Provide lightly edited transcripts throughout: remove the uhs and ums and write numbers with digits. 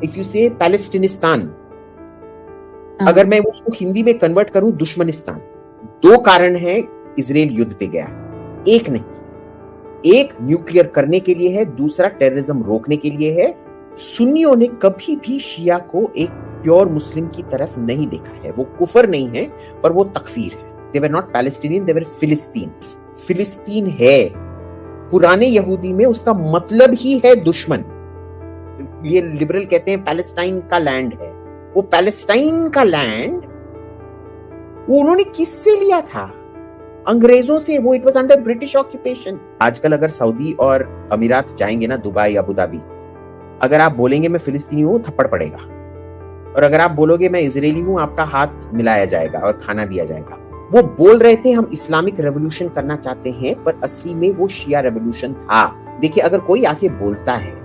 If you से पैलेस्टीनिस्तान, अगर मैं उसको हिंदी में कन्वर्ट करूं दुश्मनिस्तान, दो कारण है इजराइल युद्ध पे गया, एक नहीं, एक न्यूक्लियर करने के लिए है, दूसरा टेररिज्म रोकने के लिए है। सुन्नियों ने कभी भी शिया को एक प्योर मुस्लिम की तरफ नहीं देखा है। वो कुफर नहीं है पर वो तकफीर है। दे were not Palestinian, they were फिलिस्तीन। फिलिस्तीन है पुराने यहूदी में उसका मतलब ही है दुश्मन। ये लिबरल कहते हैं पैलेस्टाइन का लैंड है, वो पैलेस्टाइन का लैंड वो उन्होंने किससे लिया था? अंग्रेजों से। वो it was under British occupation. आजकल अगर सऊदी और अमीरात जाएंगे ना, दुबई अबू धाबी, अगर आप बोलेंगे मैं फिलिस्तीनी हूं, थप्पड़ पड़ेगा। और अगर आप बोलोगे मैं इजरायली हूं, आपका हाथ मिलाया जाएगा और खाना दिया जाएगा। वो बोल रहे थे हम इस्लामिक रेवोल्यूशन करना चाहते हैं, पर असली में वो शिया रेवोल्यूशन था। देखिए, अगर कोई आके बोलता है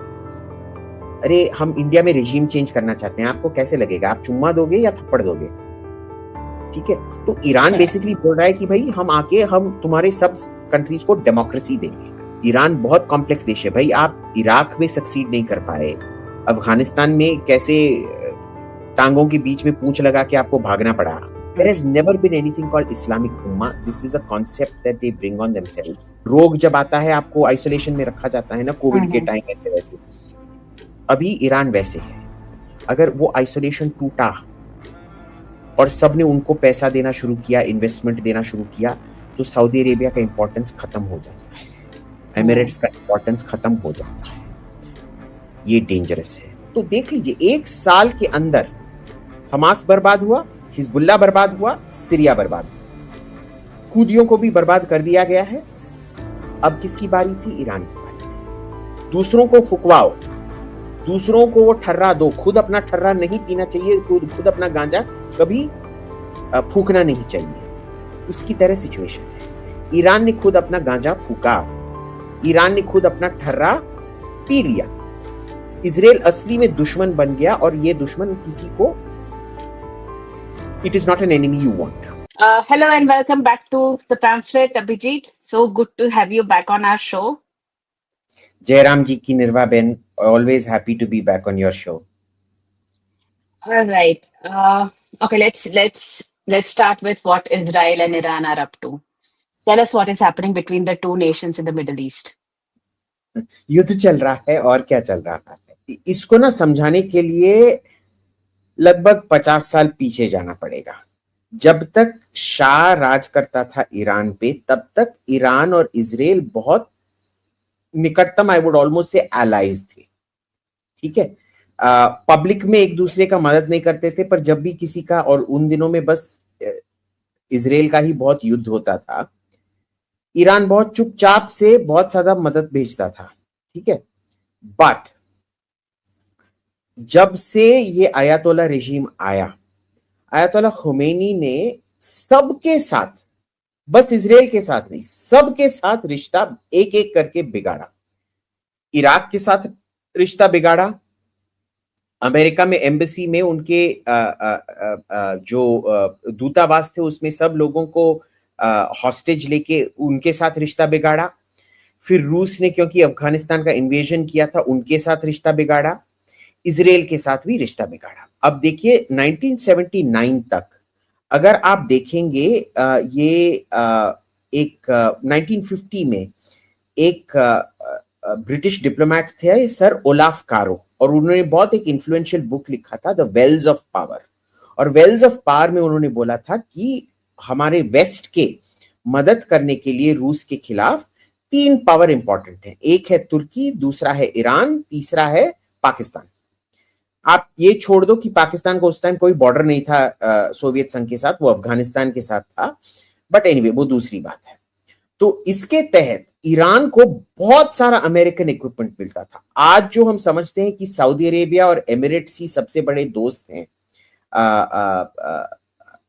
अरे हम इंडिया में रेजिम चेंज करना चाहते हैं, आपको कैसे लगेगा? आप चुम्मा दोगे या थप्पड़ दोगे? ठीक है, तो ईरान बेसिकली बोल रहा है कि भाई हम तुम्हारे सब कंट्रीज को डेमोक्रेसी देंगे। ईरान बहुत कॉम्प्लेक्स देश है भाई। आप इराक में सक्सीड नहीं कर पाए, अफगानिस्तान में कैसे टांगों के बीच में पूंछ लगा के आपको भागना पड़ा। There has never been anything called Islamic Ummah. This is a concept that they bring on themselves. रोग जब आता है आपको आइसोलेशन में रखा जाता है ना, कोविड के टाइम ऐसे वैसे। अभी ईरान वैसे है। अगर वो आइसोलेशन टूटा और सब ने उनको पैसा देना शुरू किया, इन्वेस्टमेंट देना शुरू किया, तो सऊदी अरेबिया का इंपॉर्टेंस खत्म हो जाता है, एमिरेट्स का इंपॉर्टेंस खत्म हो जाता है। ये डेंजरस है। तो देख लीजिए, एक साल के अंदर हमास बर्बाद हुआ, हिजबुल्लाह बर्बाद हुआ, सीरिया बर्बाद हुआ, खूदियों को भी बर्बाद कर दिया गया है। अब किसकी बारी थी? ईरान की बारी थी। दूसरों को फुकवाओ, दूसरों को वो ठर्रा दो, खुद अपना ठर्रा नहीं पीना चाहिए, खुद अपना गांजा कभी फूकना नहीं चाहिए। उसकी तरह सिचुएशन है। ईरान ने खुद अपना गांजा फूका, ईरान ने खुद अपना ठर्रा पी लिया। इजराइल असली में दुश्मन बन गया, और ये दुश्मन किसी को, it is not an enemy you want. Hello and welcome back to the pamphlet, Abhijit. So good to have you back on our show. Jairam ji ki Nirva Ben, always happy to be back on your show. All right. Okay, let's start with what Israel and Iran are up to. Tell us what is happening between the two nations in the Middle East. युद्ध चल रहा है, और क्या चल रहा है? इसको ना समझाने के लिए लगभग 50 साल पीछे जाना पड़ेगा। जब तक शाह राज करता था ईरान पे, तब तक ईरान और इजराइल बहुत निकटतम, आई वुड ऑलमोस्ट से एलाइज थे। ठीक है, पब्लिक में एक दूसरे का मदद नहीं करते थे, पर जब भी किसी का, और उन दिनों में बस इजराइल का ही बहुत युद्ध होता था, ईरान बहुत चुपचाप से बहुत ज्यादा मदद भेजता था। ठीक है, बट जब से ये आयतोल्ला रेजिम आया, आयतोल्ला खुमैनी ने सबके साथ, बस इजराइल के साथ नहीं, सबके साथ रिश्ता एक एक करके बिगाड़ा। इराक के साथ रिश्ता बिगाड़ा, अमेरिका में एम्बेसी में उनके जो दूतावास थे उसमें सब लोगों को हॉस्टेज लेके उनके साथ रिश्ता बिगाड़ा। फिर रूस ने, क्योंकि अफगानिस्तान का इन्वेजन किया था, उनके साथ रिश्ता बिगाड़ा। इजराइल के साथ भी रिश्ता बिगाड़ा। अब देखिए 1979 तक अगर आप देखेंगे, ये एक 1950 में एक ब्रिटिश डिप्लोमेट थे सर ओलाफ कारो, और उन्होंने बहुत एक इन्फ्लुएंशियल बुक लिखा था, द वेल्स ऑफ पावर। और वेल्स ऑफ पावर में उन्होंने बोला था कि हमारे वेस्ट के मदद करने के लिए रूस के खिलाफ 3 पावर इंपॉर्टेंट है। एक है तुर्की, दूसरा है ईरान, तीसरा है पाकिस्तान। आप ये छोड़ दो कि पाकिस्तान को उस टाइम कोई बॉर्डर नहीं था सोवियत संघ के साथ, वो अफगानिस्तान के साथ था, बट एनीवे वो दूसरी बात है। तो इसके तहत ईरान को बहुत सारा अमेरिकन इक्विपमेंट मिलता था। आज जो हम समझते हैं कि सऊदी अरेबिया और एमिरेट्स ही सबसे बड़े दोस्त हैं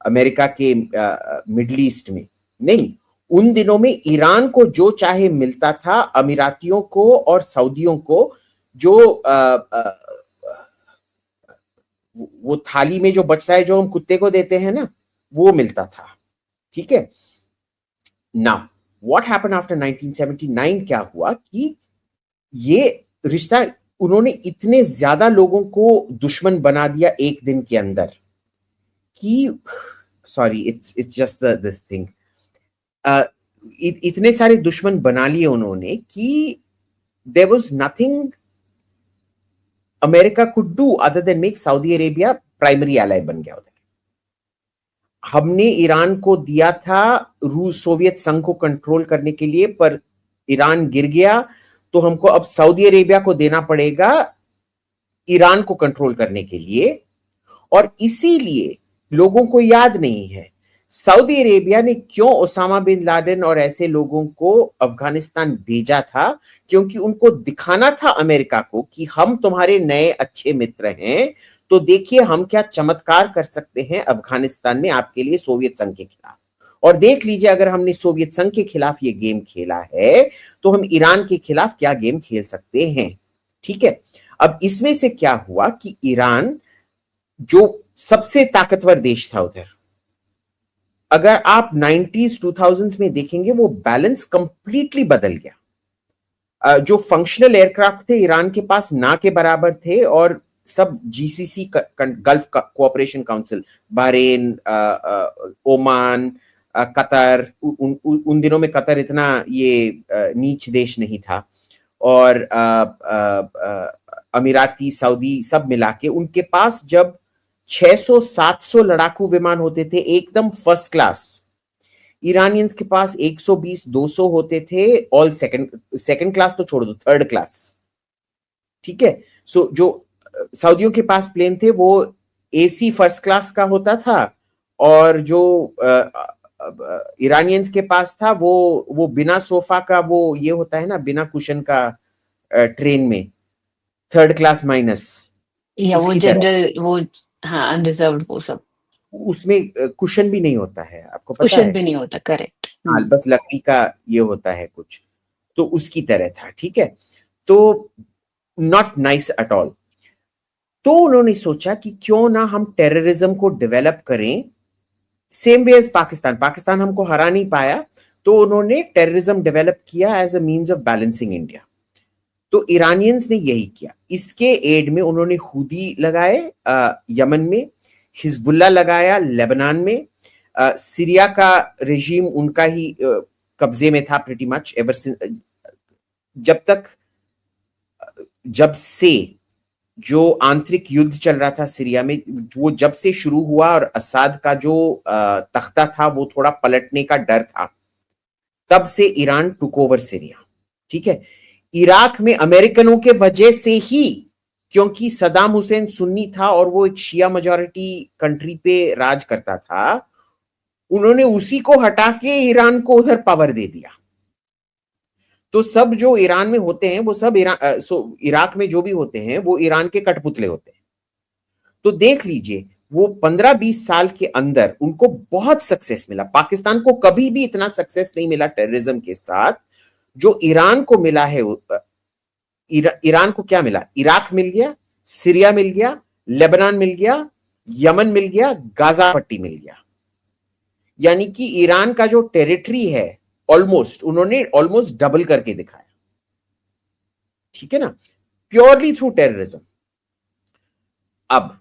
अमेरिका के मिडिल ईस्ट में, नहीं, उन दिनों में ईरान को जो चाहे मिलता था, अमीरातियों को और सऊदियों को जो वो थाली में जो बचता है, जो हम कुत्ते को देते हैं ना, वो मिलता था। ठीक है, नाउ व्हाट हैपेंड आफ्टर 1979? क्या हुआ कि ये रिश्ता उन्होंने इतने ज्यादा लोगों को दुश्मन बना दिया एक दिन के अंदर कि sorry it's just this thing, इतने सारे दुश्मन बना लिए उन्होंने कि there was nothing America could do other than make Saudi Arabia primary ally बन गया उधर। हमने ईरान को दिया था रूस सोवियत संघ को कंट्रोल करने के लिए, पर ईरान गिर गया तो हमको अब सऊदी अरेबिया को देना पड़ेगा ईरान को कंट्रोल करने के लिए। और इसीलिए लोगों को याद नहीं है सऊदी अरेबिया ने क्यों ओसामा बिन लादेन और ऐसे लोगों को अफगानिस्तान भेजा था, क्योंकि उनको दिखाना था अमेरिका को कि हम तुम्हारे नए अच्छे मित्र हैं, तो देखिए हम क्या चमत्कार कर सकते हैं अफगानिस्तान में आपके लिए सोवियत संघ के खिलाफ। और देख लीजिए अगर हमने सोवियत संघ के खिलाफ ये गेम खेला है तो हम ईरान के खिलाफ क्या गेम खेल सकते हैं। ठीक है, अब इसमें से क्या हुआ कि ईरान जो सबसे ताकतवर देश था उधर, अगर आप 90s 2000s में देखेंगे वो बैलेंस कंप्लीटली बदल गया। जो फंक्शनल एयरक्राफ्ट थे ईरान के पास ना के बराबर थे, और सब GCC gulf cooperation council, Bahrain, Oman, Qatar, उन दिनों में कतर इतना ये नीच देश नहीं था, और अमीराती, सऊदी सब मिला के उनके पास जब 600-700 लड़ाकू विमान होते थे एकदम फर्स्ट क्लास। ईरानियंस के पास 120-200 होते थे, ऑल सेकंड क्लास तो छोड़ दो, थर्ड क्लास। ठीक है, सो जो सऊदियों के पास प्लेन थे वो एसी फर्स्ट क्लास का होता था, और जो ईरानियंस के पास था वो बिना सोफा का, वो ये होता है ना बिना कुशन का ट्रेन में, थर्ड क्लास माइनस, या वो उसकी तरह। जनरल, वो हाँ अनरिजर्व्ड, वो सब उसमें कुशन भी नहीं होता है, आपको पता कुशन है? भी नहीं होता, करेक्ट। हाँ, बस लकड़ी का ये होता है कुछ, तो उसकी तरह था। ठीक है, तो नॉट नाइस एट ऑल। तो उन्होंने सोचा कि क्यों ना हम टेररिज्म को डेवलप करें same way as Pakistan. Pakistan हमको हरा नहीं पाया, तो उन्होंने टेररिज्म डेवलप किया as a means of balancing India. तो ईरानियंस ने यही किया। इसके एड में उन्होंने हुदी लगाए यमन में, हिजबुल्ला लगाया लेबनान में, सीरिया का रेजीम उनका ही कब्जे में था प्रीटी मच एवर सिंस, जब से जो आंतरिक युद्ध चल रहा था सीरिया में, वो जब से शुरू हुआ और असाद का जो तख्ता था वो थोड़ा पलटने का डर था, तब से ईरान टुक ओवर सीरिया। ठीक है, इराक में अमेरिकनों के वजह से ही, क्योंकि सदाम हुसैन सुन्नी था और वो एक शिया मेजॉरिटी कंट्री पे राज करता था, उन्होंने उसी को हटा के ईरान को उधर पावर दे दिया। तो सब जो ईरान में होते हैं वो सब इराक में जो भी होते हैं वो ईरान के कठपुतले होते हैं। तो देख लीजिए वो 15-20 साल के अंदर उनको बहुत सक्सेस मिला। पाकिस्तान को कभी भी इतना सक्सेस नहीं मिला टेररिज्म के साथ जो ईरान को मिला है। ईरान को क्या मिला? इराक मिल गया, सीरिया मिल गया, लेबनान मिल गया, यमन मिल गया, गाजा पट्टी मिल गया। यानी कि ईरान का जो टेरिटरी है उन्होंने ऑलमोस्ट डबल करके दिखाया। ठीक है ना, प्योरली थ्रू टेररिज्म। अब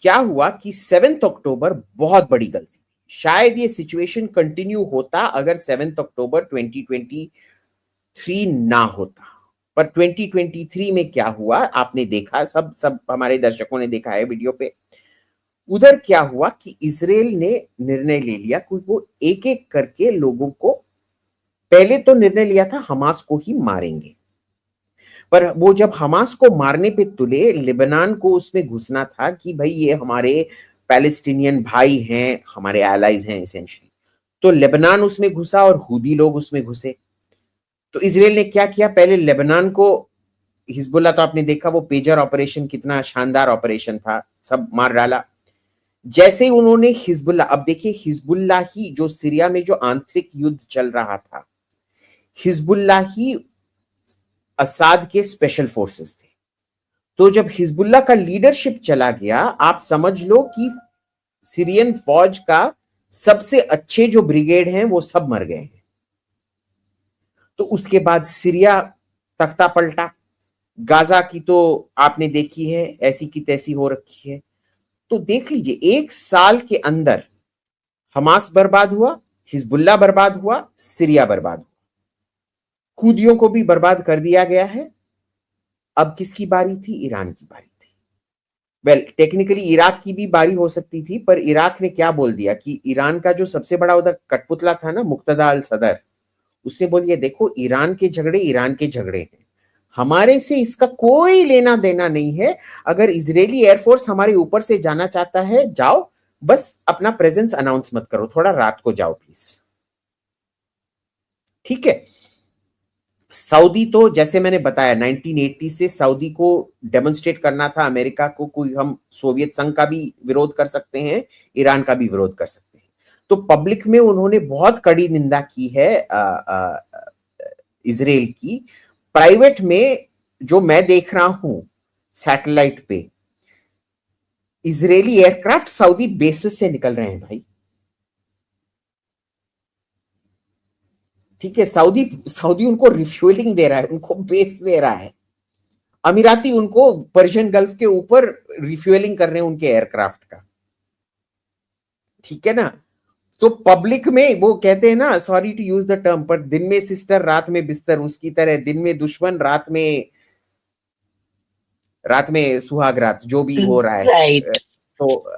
क्या हुआ कि 7 अक्टूबर बहुत बड़ी गलती, शायद ये सिचुएशन कंटिन्यू होता अगर 7 अक्टूबर 2023 ना होता। पर 2023 में क्या हुआ आपने देखा, सब हमारे दर्शकों ने देखा है वीडियो पे। उधर क्या हुआ कि इजराइल ने निर्णय ले लिया कि वो एक एक करके लोगों को, पहले तो निर्णय लिया था हमास को ही मारेंगे, पर वो जब हमास को मारने पे तुले, लेबनान को उसमें घुसना था कि भाई ये हमारे पैलेस्टीनियन भाई हैं, हमारे एलाइज हैं एसेंशियली। तो लेबनान उसमें घुसा और हुदी लोग उसमें घुसे। तो इजराइल ने क्या किया, पहले लेबनान को, हिजबुल्ला तो आपने देखा वो पेजर ऑपरेशन कितना शानदार ऑपरेशन था, सब मार डाला। जैसे ही उन्होंने हिजबुल्ला, अब देखिए हिजबुल्ला ही जो सीरिया में जो आंतरिक युद्ध चल रहा था, हिजबुल्ला ही असाद के स्पेशल फोर्सेस थे। तो जब हिजबुल्ला का लीडरशिप चला गया, आप समझ लो कि सीरियन फौज का सबसे अच्छे जो ब्रिगेड हैं वो सब मर गए हैं। तो उसके बाद सीरिया तख्ता पलटा। गाजा की तो आपने देखी है, ऐसी की तैसी हो रखी है। तो देख लीजिए, 1 साल के अंदर हमास बर्बाद हुआ, हिजबुल्ला बर्बाद हुआ, सीरिया बर्बाद हुआ, खूदियों को भी बर्बाद कर दिया गया है। अब किसकी बारी थी? ईरान की बारी थी। वेल, टेक्निकली इराक की भी बारी हो सकती थी, पर इराक ने क्या बोल दिया कि ईरान का जो सबसे बड़ा उधर कठपुतला था ना, मुक्तदा अल सदर, उसने बोल दिया देखो ईरान के झगड़े हैं, हमारे से इसका कोई लेना देना नहीं है। अगर इजरायली एयरफोर्स हमारे ऊपर से जाना चाहता है, जाओ, बस अपना प्रेजेंस अनाउंस मत करो, थोड़ा रात को जाओ प्लीज। ठीक है। सऊदी तो जैसे मैंने बताया 1980 से सऊदी को डेमोन्स्ट्रेट करना था अमेरिका को, कोई हम सोवियत संघ का भी विरोध कर सकते हैं, ईरान का भी विरोध कर सकते हैं। तो पब्लिक में उन्होंने बहुत कड़ी निंदा की है इजराइल की। प्राइवेट में जो मैं देख रहा हूं सैटेलाइट पे, इजरायली एयरक्राफ्ट सऊदी बेसिस से निकल रहे हैं भाई। ठीक है, सऊदी सऊदी उनको रिफ्यूलिंग दे रहा है, उनको बेस दे रहा है। अमीराती उनको पर्शियन गल्फ के ऊपर रिफ्यूलिंग कर रहे हैं उनके एयरक्राफ्ट का। ठीक है ना। तो पब्लिक में वो कहते हैं ना, sorry to use the term, पर दिन में सिस्टर रात में बिस्तर, उसकी तरह दिन में दुश्मन रात में सुहाग रात, जो भी हो रहा है। राइट। तो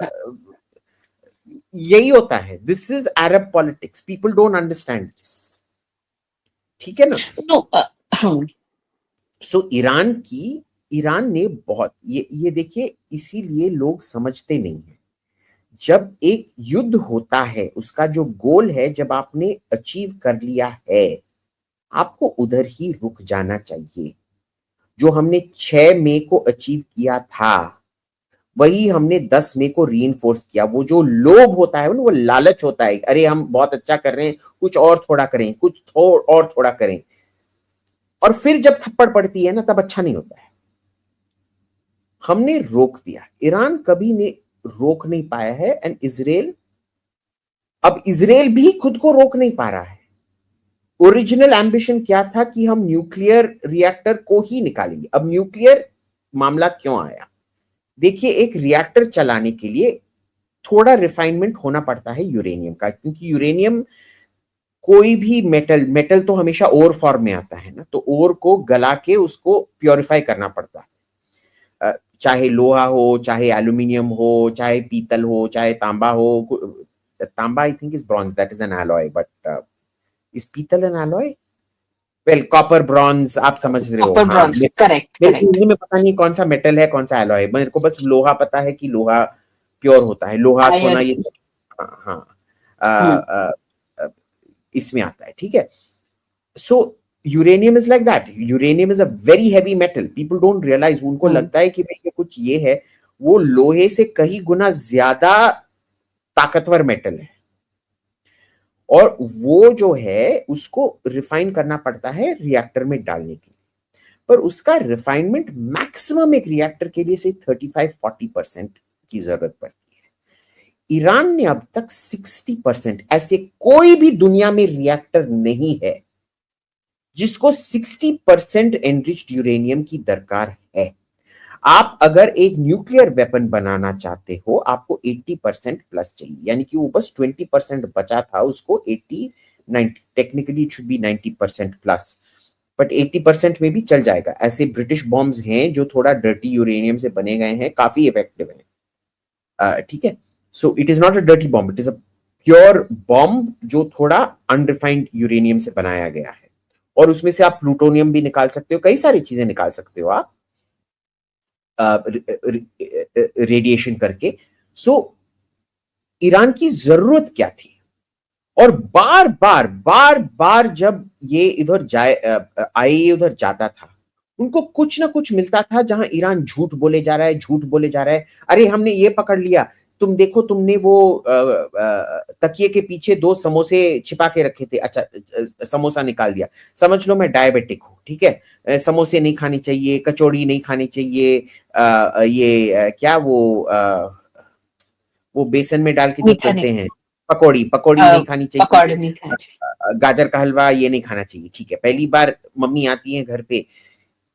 यही होता है। This is Arab politics, people don't understand this. ठीक है ना। नो। सो ईरान ने बहुत ये देखिए, इसीलिए लोग समझते नहीं है। जब एक युद्ध होता है, उसका जो गोल है, जब आपने अचीव कर लिया है, आपको उधर ही रुक जाना चाहिए। जो हमने 6 मई को अचीव किया था, वही हमने 10 मई को रीइंफोर्स किया। वो जो लोभ होता है, वो लालच होता है, अरे हम बहुत अच्छा कर रहे हैं, कुछ और थोड़ा करें, कुछ और थोड़ा करें, और फिर जब थप्पड़ पड़ती है ना, तब अच्छा नहीं होता है। हमने रोक दिया, ईरान कभी ने रोक नहीं पाया है। एंड अब इजराइल भी खुद को रोक नहीं पा रहा है। ओरिजिनल एम्बिशन क्या था कि हम न्यूक्लियर रिएक्टर को ही निकालेंगे। अब न्यूक्लियर मामला क्यों आया? देखिए, एक रिएक्टर चलाने के लिए थोड़ा रिफाइनमेंट होना पड़ता है यूरेनियम का, क्योंकि यूरेनियम, कोई भी मेटल तो हमेशा ओर फॉर्म में आता है ना, तो ओर को गला के उसको प्योरीफाई करना पड़ता है। चाहे लोहा हो, चाहे एल्यूमिनियम हो, चाहे पीतल हो, चाहे तांबा हो। Tamba I think is bronze, that is an alloy, but is pital an alloy? Well, copper bronze, आप समझ रहे हो। कॉपर हाँ, ब्रॉन्ज, करेक्ट मेरे को करेक्ट। हिंदी में पता नहीं कौन सा मेटल है, कौन सा एलॉय है। मेरे को बस लोहा पता है कि लोहा प्योर होता है, लोहा सोना आयरन। ये सब। हाँ हाँ। अ, अ, इसमें आता है। ठीक है। So uranium is like that. Uranium is a very heavy metal. People don't realise, उनको लगता है कि भाई ये कुछ ये है, वो लोहे से कई गुना ज्यादा ताकतवर मेटल है। और वो जो है, उसको रिफाइन करना पड़ता है रिएक्टर में डालने के लिए। पर उसका रिफाइनमेंट मैक्सिमम एक रिएक्टर के लिए से 35-40% की जरूरत पड़ती है। ईरान ने अब तक 60%, ऐसे कोई भी दुनिया में रिएक्टर नहीं है जिसको 60% एनरिच्ड यूरेनियम की दरकार है। आप अगर एक न्यूक्लियर वेपन बनाना चाहते हो, आपको 80% प्लस चाहिए, यानी कि वो बस 20% बचा था, उसको 80-90, technically it should be 90% plus, but 80% में भी चल जाएगा। ऐसे ब्रिटिश बॉम्ब्स हैं जो थोड़ा डर्टी यूरेनियम से बने गए हैं, काफी इफेक्टिव हैं। ठीक है। So it is not a dirty bomb, it is a pure bomb जो थोड़ा अनरिफाइंड यूरेनियम से बनाया गया है। और उसमें से आप प्लूटोनियम भी निकाल सकते हो, कई सारी चीजें निकाल सकते हो आप रेडिएशन करके। सो ईरान की जरूरत क्या थी? और बार बार जब ये इधर आए उधर जाता था, उनको कुछ ना कुछ मिलता था जहां ईरान झूठ बोले जा रहा है, झूठ बोले जा रहा है। अरे हमने ये पकड़ लिया, तुम देखो, तुमने वो तकिए के पीछे 2 समोसे छिपा के रखे थे, अच्छा समोसा निकाल दिया, समझ लो मैं डायबिटिक हूं। ठीक है, समोसे नहीं खाने चाहिए, कचौड़ी नहीं खानी चाहिए, ये क्या वो बेसन में डाल के जो मीठा नहीं। तलते हैं, पकौड़ी पकौड़ी नहीं खानी पकौड़े चाहिए, नहीं खाना चाहिए। गाजर का हलवा ये नहीं खाना चाहिए। ठीक है, पहली बार मम्मी आती है घर पे,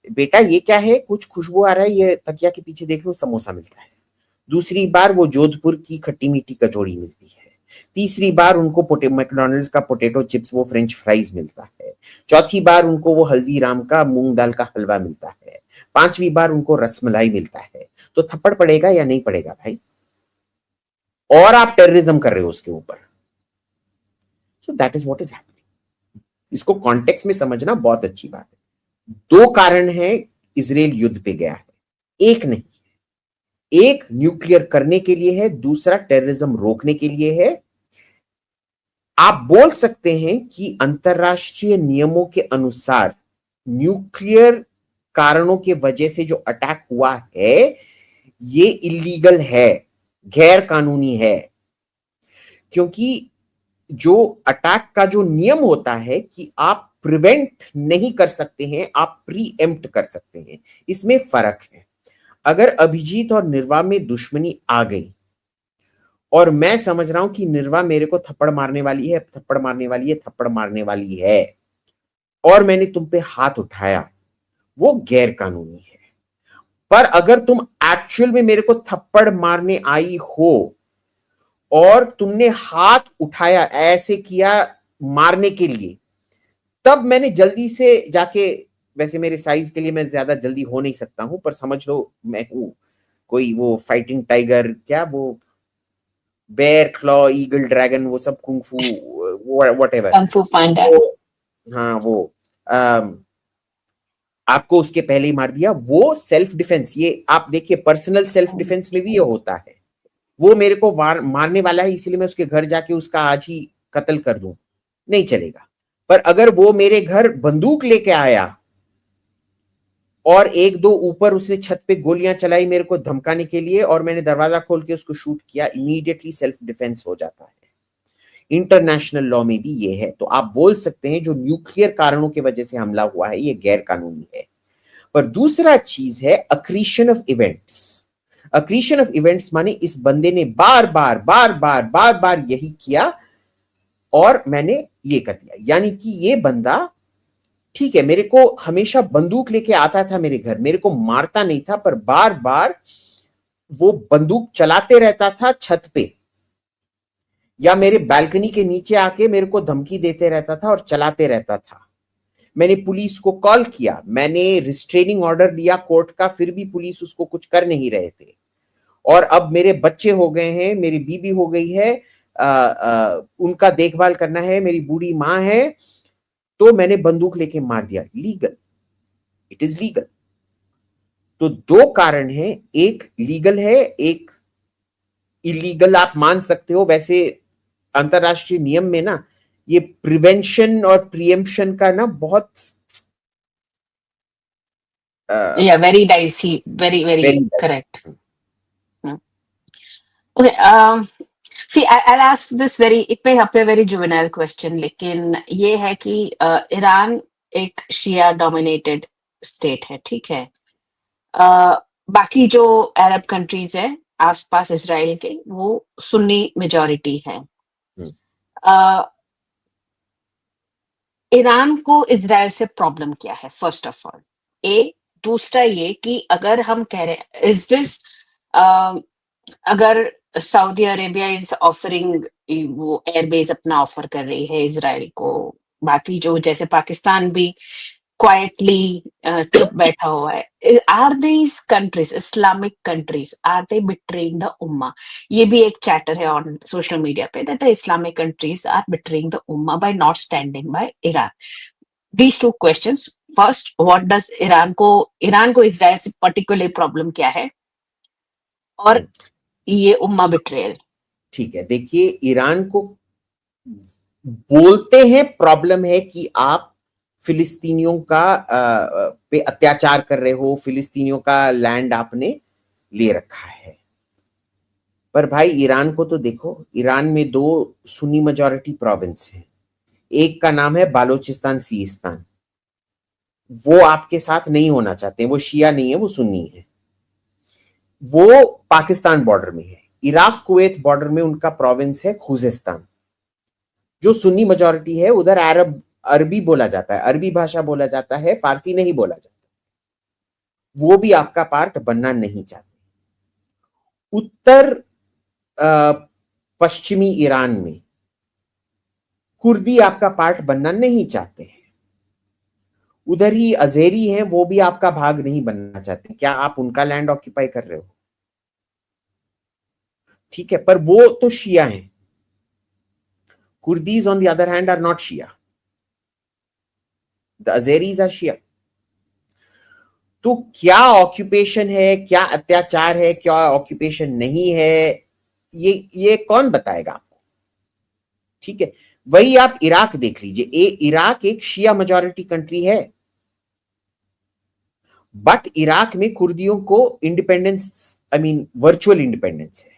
बेटा ये क्या है, कुछ खुशबू आ रहा है, ये तकिया के पीछे देख लो समोसा मिलता है। दूसरी बार वो जोधपुर की खट्टी मीठी कचौड़ी मिलती है। तीसरी बार उनको मैकडॉनल्ड्स का पोटैटो चिप्स वो फ्रेंच फ्राइज मिलता है। चौथी बार उनको वो हल्दीराम का मूंग दाल का हलवा मिलता है। पांचवी बार उनको रसमलाई मिलता है। तो थप्पड़ पड़ेगा या नहीं पड़ेगा भाई? और आप टेररिज्म कर रहे हो उसके ऊपर। So that is what is happening. इसको कॉन्टेक्स्ट में समझना बहुत अच्छी बात है। दो कारण है इजराइल युद्ध पे गया है, एक नहीं। एक न्यूक्लियर करने के लिए है, दूसरा टेररिज्म रोकने के लिए है। आप बोल सकते हैं कि अंतरराष्ट्रीय नियमों के अनुसार न्यूक्लियर कारणों के वजह से जो अटैक हुआ है ये इलीगल है, गैर कानूनी है। क्योंकि जो अटैक का जो नियम होता है कि आप प्रिवेंट नहीं कर सकते हैं, आप प्री एम्प्ट कर सकते हैं, इसमें फर्क है। अगर अभिजीत और निर्वा में दुश्मनी आ गई और मैं समझ रहा हूं कि निर्वा मेरे को थप्पड़ मारने वाली है, थप्पड़ मारने वाली है, थप्पड़ मारने वाली है, और मैंने तुम पे हाथ उठाया, वो गैर कानूनी है। पर अगर तुम एक्चुअल में मेरे को थप्पड़ मारने आई हो और तुमने हाथ उठाया, ऐसे किया मारने के लिए, तब मैंने जल्दी से जाके, वैसे मेरे साइज के लिए मैं ज्यादा जल्दी हो नहीं सकता हूं, पर समझ लो मैं हूं कोई वो फाइटिंग टाइगर, क्या वो बेयर क्लॉ ईगल ड्रैगन, वो सब कुंग फू व्हाटएवर, Kung Fu Panda. वो हाँ वो आपको उसके पहले ही मार दिया, वो सेल्फ डिफेंस। ये आप देखिए पर्सनल सेल्फ डिफेंस में भी ये होता है। वो मेरे को मारने वाला है इसीलिए मैं उसके घर जाके उसका आज ही कत्ल कर दूं, नहीं चलेगा। पर अगर वो मेरे घर बंदूक लेके आया और एक दो ऊपर उसने छत पे गोलियां चलाई मेरे को धमकाने के लिए और मैंने दरवाजा खोल के उसको शूट किया, इमीडिएटली सेल्फ डिफेंस हो जाता है। इंटरनेशनल लॉ में भी ये है। तो आप बोल सकते हैं जो न्यूक्लियर कारणों की वजह से हमला हुआ है ये गैर कानूनी है। पर दूसरा चीज है accretion of events. Accretion of events माने इस बंदे ने बार बार बार बार बार बार यही किया और मैंने ये कर दिया। यानी कि ये बंदा, ठीक है, मेरे को हमेशा बंदूक लेके आता था मेरे घर, मेरे को मारता नहीं था, पर बार बार वो बंदूक चलाते रहता था छत पे या मेरे बालकनी के नीचे आके मेरे को धमकी देते रहता था और चलाते रहता था। मैंने पुलिस को कॉल किया, मैंने रिस्ट्रेनिंग ऑर्डर लिया कोर्ट का, फिर भी पुलिस उसको कुछ कर नहीं रहे थे। और अब मेरे बच्चे हो गए हैं, मेरी बीबी हो गई है, उनका देखभाल करना है, मेरी बूढ़ी माँ है, तो मैंने बंदूक लेके मार दिया। Legal, it is legal. तो दो कारण हैं, एक लीगल है, एक इलीगल आप मान सकते हो। वैसे अंतरराष्ट्रीय नियम में ना ये प्रिवेंशन और प्रिएम्पशन का ना बहुत Yeah, very dicey, very very correct. Okay, see, I'll ask this very, एक पे यहाँ पे very juvenile question, लेकिन ये है कि ईरान एक शिया डोमिनेटेड स्टेट है, ठीक है। बाकी जो अरब कंट्रीज है आसपास इसराइल के, वो सुन्नी मेजॉरिटी है। ईरान को इसराइल से प्रॉब्लम क्या है, फर्स्ट ऑफ ऑल? दूसरा ये कि अगर हम कह रहे इज दिस, अगर सऊदी अरेबिया इज ऑफरिंग, वो एयरबेस अपना ऑफर कर रही है इसराइल को, बाकी जो जैसे पाकिस्तान भी क्वाइटली चुप बैठा हुआ है, are these countries, Islamic countries, are they betraying the ummah? ये भी एक चैटर है ऑन सोशल मीडिया पे, that the Islamic countries are betraying the ummah by not standing by Iran. These two questions. First, what does Iran को Israel से particular problem क्या है, और ये उम्मा बिट्रेयल? ठीक है, देखिए ईरान को बोलते हैं प्रॉब्लम है कि आप फिलिस्तीनियों का पे अत्याचार कर रहे हो, फिलिस्तीनियों का लैंड आपने ले रखा है। पर भाई ईरान को तो देखो, ईरान में दो सुन्नी मेजॉरिटी प्रोविंस है, एक का नाम है बालोचिस्तान सीस्तान, वो आपके साथ नहीं होना चाहते, वो शिया नहीं है, वो सुन्नी है, वो पाकिस्तान बॉर्डर में है। इराक कुवैत बॉर्डर में उनका प्रोविंस है खुजेस्तान, जो सुन्नी मेजॉरिटी है। उधर अरबी बोला जाता है, अरबी भाषा बोला जाता है, फारसी नहीं बोला जाता। वो भी आपका पार्ट बनना नहीं चाहते। उत्तर पश्चिमी ईरान में कुर्दी आपका पार्ट बनना नहीं चाहते हैं। उधर ही अजेरी हैं, वो भी आपका भाग नहीं बनना चाहते। क्या आप उनका लैंड ऑक्यूपाई कर रहे हो? ठीक है, पर वो तो शिया हैं। Kurds on the other hand are not Shia, the Azeris are Shia. तो क्या ऑक्यूपेशन है, क्या अत्याचार है, क्या ऑक्यूपेशन नहीं है, ये कौन बताएगा आपको? ठीक है, वही आप इराक देख लीजिए। इराक एक शिया मेजॉरिटी कंट्री है, बट इराक में कुर्दियों को independence, I mean virtual independence है।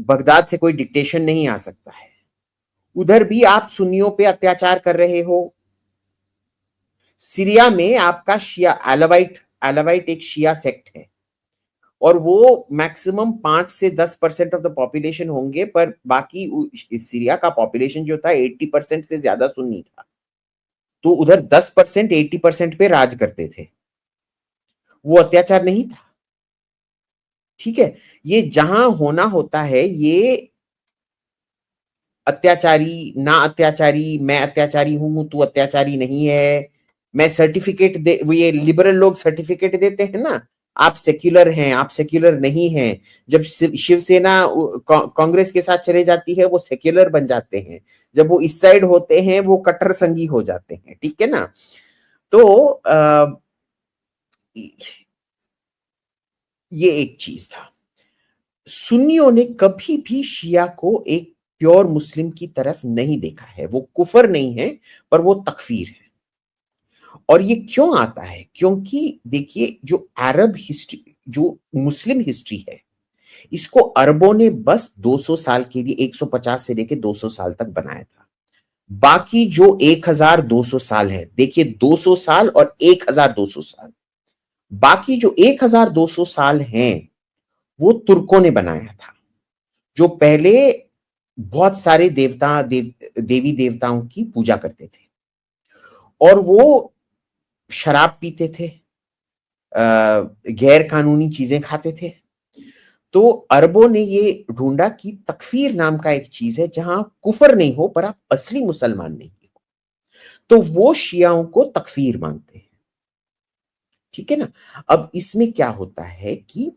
बगदाद से कोई डिक्टेशन नहीं आ सकता है। उधर भी आप सुन्नियों पे अत्याचार कर रहे हो। सीरिया में आपका शिया एलावाइट एक शिया सेक्ट है, और वो मैक्सिमम 5 से 10% ऑफ द पॉपुलेशन होंगे, पर बाकी सीरिया का पॉपुलेशन जो था 80% से ज्यादा सुन्नी था। तो उधर 10% 80% पे राज करते थे। वो अत्याचार नहीं था। ठीक है, ये जहां होना होता है, ये अत्याचारी ना अत्याचारी, मैं अत्याचारी हूं तू अत्याचारी नहीं है, मैं सर्टिफिकेट दे, ये लिबरल लोग सर्टिफिकेट देते हैं ना, आप सेक्युलर हैं, आप सेक्युलर नहीं हैं। जब शिवसेना कांग्रेस के साथ चले जाती है, वो सेक्युलर बन जाते हैं। जब वो इस साइड होते हैं, वो कट्टर संगी हो जाते हैं। ठीक है ना? तो ये एक चीज था। सुन्नियों ने कभी भी शिया को एक प्योर मुस्लिम की तरफ नहीं देखा है। वो कुफर नहीं है, पर वो तकफीर है। और ये क्यों आता है? क्योंकि देखिए, जो अरब हिस्ट्री, जो मुस्लिम हिस्ट्री है, इसको अरबों ने बस 200 साल के लिए, 150 से लेके 200 साल तक बनाया था। बाकी जो 1200 साल है, देखिए 200 साल और 1200 साल, बाकी जो 1200 साल हैं, वो तुर्कों ने बनाया था, जो पहले बहुत सारे देवी देवताओं की पूजा करते थे, और वो शराब पीते थे, गैर कानूनी चीजें खाते थे। तो अरबों ने ये ढूंढा कि तकफीर नाम का एक चीज है, जहां कुफर नहीं हो पर आप असली मुसलमान नहीं हो। तो वो शियाओं को तकफीर मानते हैं। ठीक है ना? अब इसमें क्या होता है कि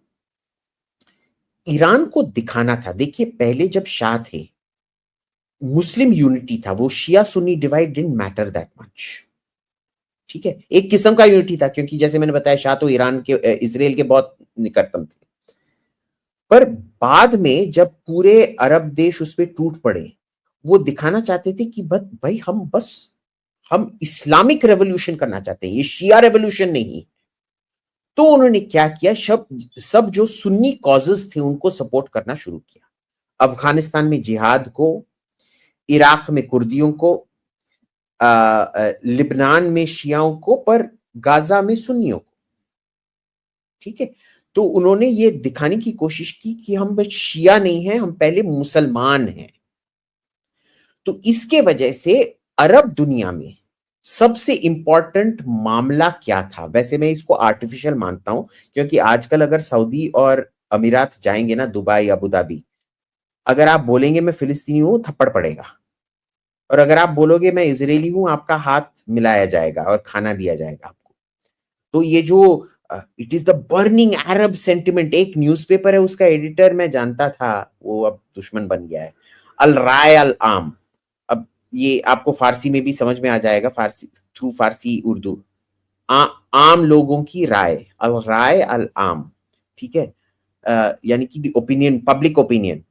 ईरान को दिखाना था, देखिए पहले जब शाह थे, मुस्लिम यूनिटी था, वो Shia Sunni divide didn't matter that much. ठीक है, एक किस्म का यूनिटी था, क्योंकि जैसे मैंने बताया, शाह तो ईरान के, इजराइल के बहुत निकटतम थे। पर बाद में जब पूरे अरब देश उस पर टूट पड़े, वो दिखाना चाहते थे कि भाई हम इस्लामिक रेवोल्यूशन करना चाहते हैं, ये शिया रेवोल्यूशन नहीं। तो उन्होंने क्या किया, सब जो सुन्नी कॉजेस थे उनको सपोर्ट करना शुरू किया। अफगानिस्तान में जिहाद को, इराक में कुर्दियों को, लिबनान में शियाओं को, पर गाजा में सुन्नियों को। ठीक है, तो उन्होंने ये दिखाने की कोशिश की कि हम बस शिया नहीं हैं, हम पहले मुसलमान हैं। तो इसके वजह से अरब दुनिया में सबसे इंपॉर्टेंट मामला क्या था? वैसे मैं इसको आर्टिफिशियल मानता हूं, क्योंकि आजकल अगर सऊदी और अमीरात जाएंगे ना, दुबई, अबू धाबी, अगर आप बोलेंगे मैं फिलिस्तीनी हूं, थप्पड़ पड़ेगा। और अगर आप बोलोगे मैं इजरायली हूं, आपका हाथ मिलाया जाएगा और खाना दिया जाएगा आपको। तो ये जो it is the burning Arab sentiment, एक न्यूज़पेपर है, उसका एडिटर मैं जानता था, वो अब दुश्मन बन गया है, अल राय अल आम। अब ये आपको फारसी में भी समझ में आ जाएगा, फारसी थ्रू फारसी उर्दू, आम लोगों की राय, अल राय अल आम। ठीक है, यानी कि ओपिनियन, पब्लिक ओपिनियन।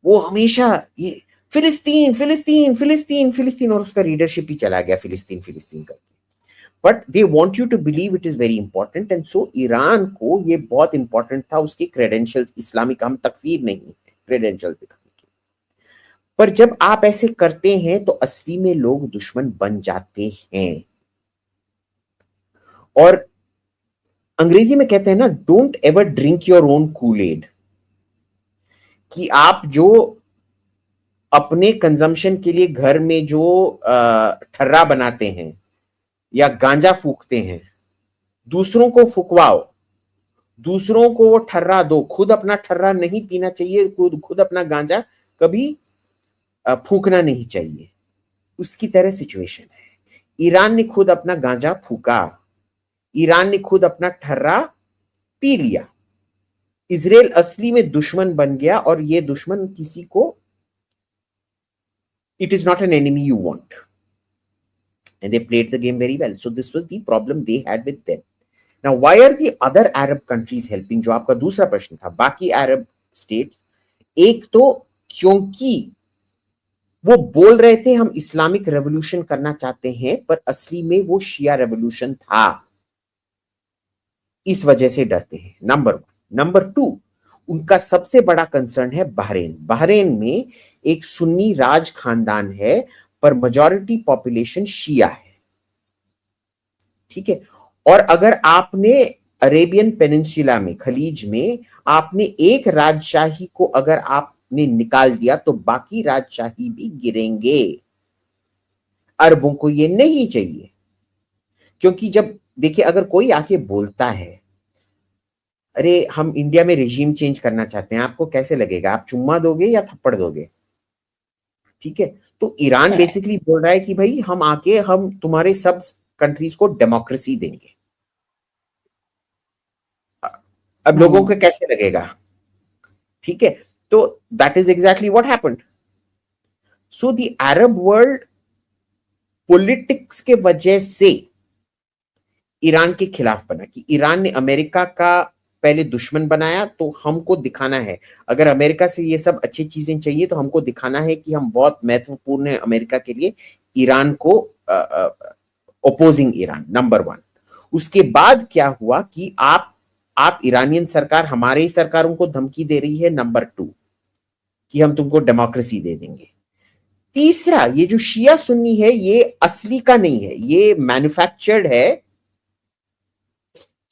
वो हमेशा ये फिलिस्तीन फिलिस्तीन फिलिस्तीन फिलिस्तीन, और उसका रीडरशिप ही चला गया फिलिस्तीन फिलिस्तीन का। But they want you to believe it is very important, and so Iran को ये बहुत इंपॉर्टेंट था, उसके क्रेडेंशियल्स, इस्लामिक, हम तकफीर नहीं है, क्रेडेंशियल्स दिखाने के। पर जब आप ऐसे करते हैं, तो असली में लोग दुश्मन बन जाते हैं। और अंग्रेजी में कहते हैं ना, don't ever drink your own cool-add, कि आप जो अपने कंजम्पशन के लिए घर में जो ठर्रा बनाते हैं या गांजा फूकते हैं, दूसरों को फुकवाओ, दूसरों को वो ठर्रा दो, खुद अपना ठर्रा नहीं पीना चाहिए, खुद अपना गांजा कभी फूकना नहीं चाहिए। उसकी तरह सिचुएशन है। ईरान ने खुद अपना गांजा फूका, ईरान ने खुद अपना ठर्रा पी लिया। इजराइल असली में दुश्मन बन गया, और ये दुश्मन किसी को, it is not an enemy you want, and they played the game very well. So this was the problem they had with them. Now why are the other Arab countries helping, जो आपका दूसरा प्रश्न था, बाकी अरब states, एक तो क्योंकि वो बोल रहे थे हम इस्लामिक रेवोल्यूशन करना चाहते हैं, पर असली में वो शिया रेवोल्यूशन था, इस वजह से डरते हैं, नंबर 1। नंबर 2, उनका सबसे बड़ा कंसर्न है बहरीन। बहरीन में एक सुन्नी राज खानदान है, पर मेजॉरिटी पॉपुलेशन शिया है, ठीक है। और अगर आपने अरेबियन पेनिनसुला में, खलीज में, आपने एक राजशाही को अगर आपने निकाल दिया, तो बाकी राजशाही भी गिरेंगे। अरबों को ये नहीं चाहिए, क्योंकि जब देखिए, अगर कोई आके बोलता है अरे हम इंडिया में रेजिम चेंज करना चाहते हैं, आपको कैसे लगेगा? आप चुम्मा दोगे या थप्पड़ दोगे? ठीक है। तो ईरान बेसिकली बोल रहा है कि भाई हम आके हम तुम्हारे सब कंट्रीज को डेमोक्रेसी देंगे। अब लोगों को कैसे लगेगा? ठीक है। तो that is exactly what happened. So the Arab world politics के वजह से ईरान के खिलाफ बना, कि ईरान ने अमेरिका का पहले दुश्मन बनाया, तो हमको दिखाना है, अगर अमेरिका से ये सब अच्छी चीजें चाहिए तो हमको दिखाना है कि हम बहुत महत्वपूर्ण है अमेरिका के लिए, ईरान को ओपोजिंग ईरान, नंबर 1। उसके बाद क्या हुआ कि आप ईरानियन सरकार हमारे ही सरकारों को धमकी दे रही है, नंबर 2, कि हम तुमको डेमोक्रेसी दे देंगे। तीसरा, ये जो शिया सुन्नी है ये असली का नहीं है, ये मैन्युफैक्चर्ड है,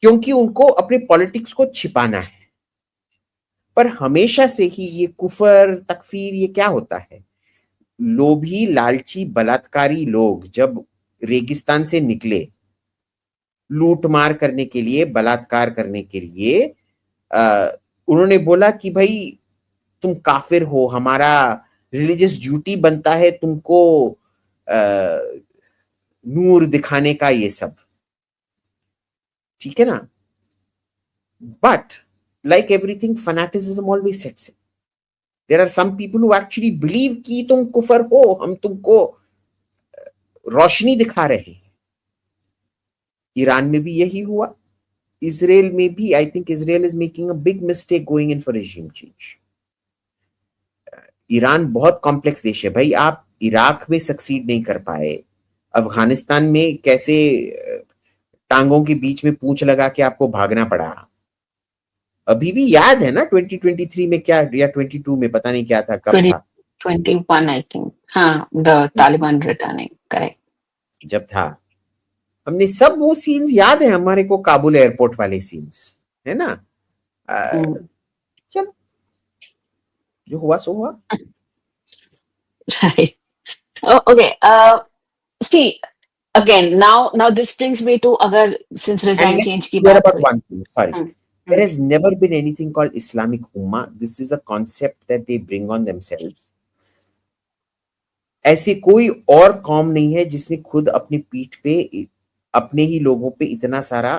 क्योंकि उनको अपने पॉलिटिक्स को छिपाना है। पर हमेशा से ही ये कुफर, तकफीर, ये क्या होता है? लोभी, लालची, बलात्कारी लोग जब रेगिस्तान से निकले लूट मार करने के लिए, बलात्कार करने के लिए, उन्होंने बोला कि भाई तुम काफिर हो, हमारा रिलीजियस ड्यूटी बनता है तुमको नूर दिखाने का, ये सब, ठीक है ना। But like everything, fanaticism always sets in. There are some people who actually believe कि तुम कुफर हो, हम तुमको रोशनी दिखा रहे हैं। ईरान में भी यही हुआ, इजराइल में भी। I think Israel is making a big mistake going in for regime change. Iran बहुत कॉम्प्लेक्स देश है भाई, आप इराक में सक्सीड नहीं कर पाए, अफगानिस्तान में कैसे टांगों के बीच में पूंछ लगा के आपको भागना पड़ा। अभी भी याद है ना 2023 में क्या, या 22 में, पता नहीं क्या था, कब था, 21 आई थिंक, हाँ, द तालिबान रिटर्निंग, करेक्ट, जब था। हमने सब वो सीन्स याद है हमारे को, काबुल एयरपोर्ट वाले सीन्स, है ना। चलो, जो हुआ सो हुआ। right. Okay, see, again, now this brings me to, agar since regime change ki baat hui, one thing, sorry, there has never been anything called Islamic Ummah. This is a concept that they bring on themselves. ऐसी कोई और कौम नहीं है जिसने खुद अपनी पीठ पे अपने ही लोगों पे इतना सारा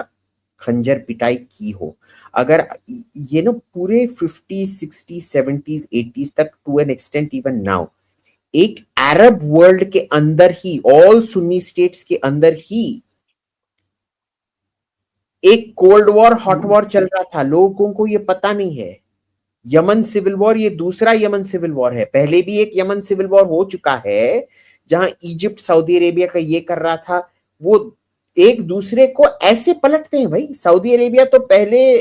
खंजर पिटाई की हो। अगर ये ना पूरे 50s, 60s, 70s, 80s तक, to an extent even now, एक अरब वर्ल्ड के अंदर ही, ऑल सुन्नी स्टेट्स के अंदर ही एक कोल्ड वॉर, हॉट वॉर चल रहा था। लोगों को ये पता नहीं है। यमन सिविल वॉर, ये दूसरा यमन सिविल वॉर है। पहले भी एक यमन सिविल वॉर हो चुका है, जहां इजिप्ट सऊदी अरेबिया का ये कर रहा था। वो एक दूसरे को ऐसे पलटते हैं भाई। सऊदी अरेबिया तो पहले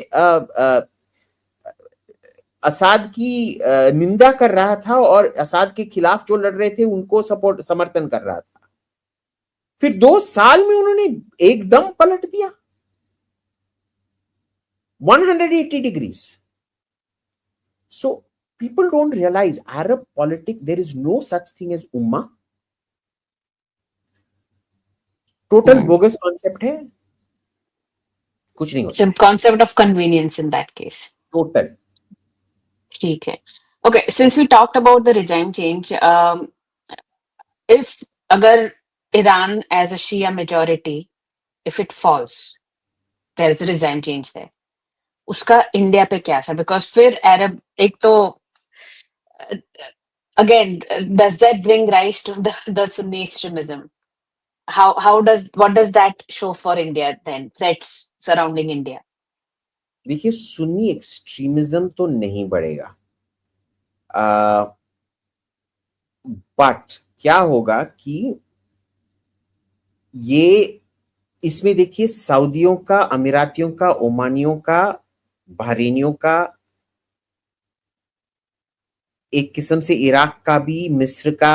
असाद की निंदा कर रहा था, और असाद के खिलाफ जो लड़ रहे थे उनको समर्थन कर रहा था। फिर 2 साल में उन्होंने एकदम पलट दिया 180 degrees. So people don't realize Arab politics, there is no such thing as ummah. Total bogus concept है। कुछ नहीं It's होता a concept of convenience in that case. Total. ठीक है. Okay, since we talked about the regime change, if अगर Iran as a Shia majority, if it falls, there is a regime change there. उसका India पे क्या असर? Because फिर अरब एक तो again does that bring rise to the Sunni extremism? How does what does that show for India then? Threats surrounding India. देखिए Sunni extremism तो नहीं बढ़ेगा, बट क्या होगा कि ये इसमें देखिए सऊदियों का, अमीरातियों का, ओमानियों का, बहरीनियों का, एक किस्म से इराक का भी, मिस्र का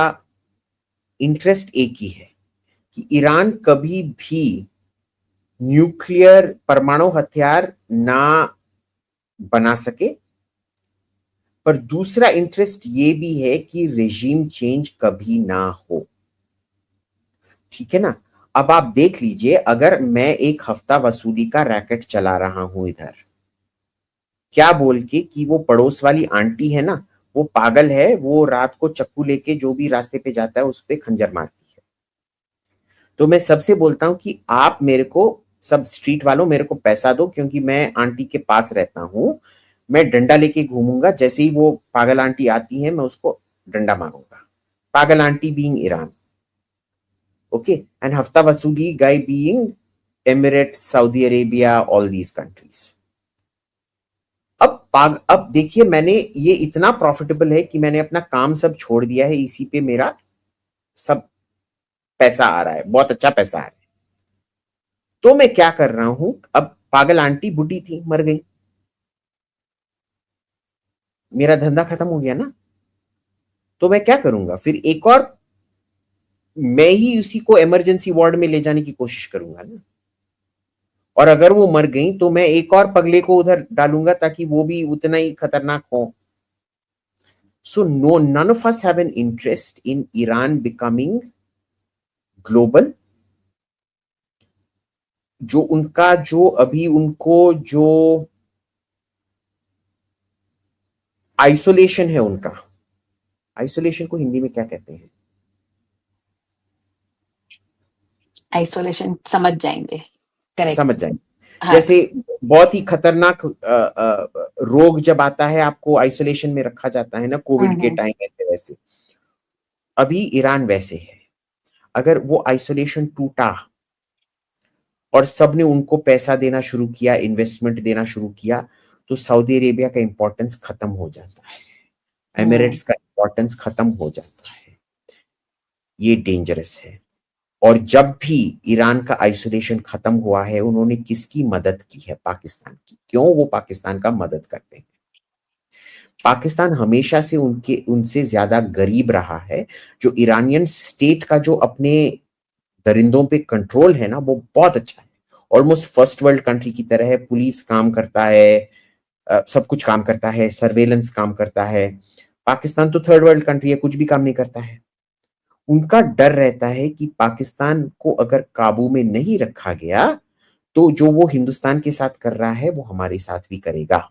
इंटरेस्ट एक ही है कि ईरान कभी भी न्यूक्लियर परमाणु हथियार ना बना सके, पर दूसरा इंटरेस्ट ये भी है कि रेजिम चेंज कभी ना हो। ठीक है ना? अब आप देख लीजिए, अगर मैं एक हफ्ता वसूली का रैकेट चला रहा हूं इधर, क्या बोल के कि वो पड़ोस वाली आंटी है ना, वो पागल है, वो रात को चक्कू लेके जो भी रास्ते पे जाता है उस पे खंजर मारती है, तो मैं सबसे बोलता हूं कि आप मेरे को, सब स्ट्रीट वालों, मेरे को पैसा दो, क्योंकि मैं आंटी के पास रहता हूं, मैं डंडा लेके घूमूंगा, जैसे ही वो पागल आंटी आती है मैं उसको डंडा मारूंगा। पागल aunty being Iran, okay, and हफ्ता वसूली guy being Emirates, Saudi Arabia, all these countries. अब देखिए, मैंने ये इतना प्रॉफिटेबल है कि मैंने अपना काम सब छोड़ दिया है, इसी पे मेरा सब पैसा आ रहा है, बहुत अच्छा पैसा आ रहा है। तो मैं क्या कर रहा हूं, अब पागल आंटी बुढ़ी थी, मर गई, मेरा धंधा खत्म हो गया ना, तो मैं क्या करूंगा फिर? एक और मैं ही उसी को इमरजेंसी वार्ड में ले जाने की कोशिश करूंगा ना, और अगर वो मर गई तो मैं एक और पगले को उधर डालूंगा ताकि वो भी उतना ही खतरनाक हो। So no, none of us have an interest in Iran becoming global. जो उनका, जो अभी उनको जो आइसोलेशन है उनका, आइसोलेशन को हिंदी में क्या कहते हैं? आइसोलेशन समझ जाएंगे, करेक्ट। समझ जाएंगे। हाँ. जैसे बहुत ही खतरनाक रोग जब आता है, आपको आइसोलेशन में रखा जाता है ना, कोविड के टाइम, ऐसे वैसे अभी ईरान वैसे है। अगर वो आइसोलेशन टूटा और सबने उनको पैसा देना शुरू किया, इन्वेस्टमेंट देना शुरू किया, तो सऊदी अरेबिया का इंपॉर्टेंस खत्म हो जाता है, एमिरेट्स का इंपॉर्टेंस खत्म हो जाता है। ये डेंजरस है। और जब भी ईरान का आइसोलेशन खत्म हुआ है, उन्होंने किसकी मदद की है? पाकिस्तान की। क्यों वो पाकिस्तान का मदद करते हैं? पाकिस्तान हमेशा से उनसे ज्यादा गरीब रहा है। जो ईरानियन स्टेट का जो अपने दरिंदों पे कंट्रोल है ना, वो बहुत अच्छा है, ऑलमोस्ट फर्स्ट वर्ल्ड कंट्री की तरह है। पुलिस काम करता है, सब कुछ काम करता है, सर्वेलेंस काम करता है। पाकिस्तान तो थर्ड वर्ल्ड कंट्री है, कुछ भी काम नहीं करता है। उनका डर रहता है कि पाकिस्तान को अगर काबू में नहीं रखा गया तो जो वो हिंदुस्तान के साथ कर रहा है वो हमारे साथ भी करेगा।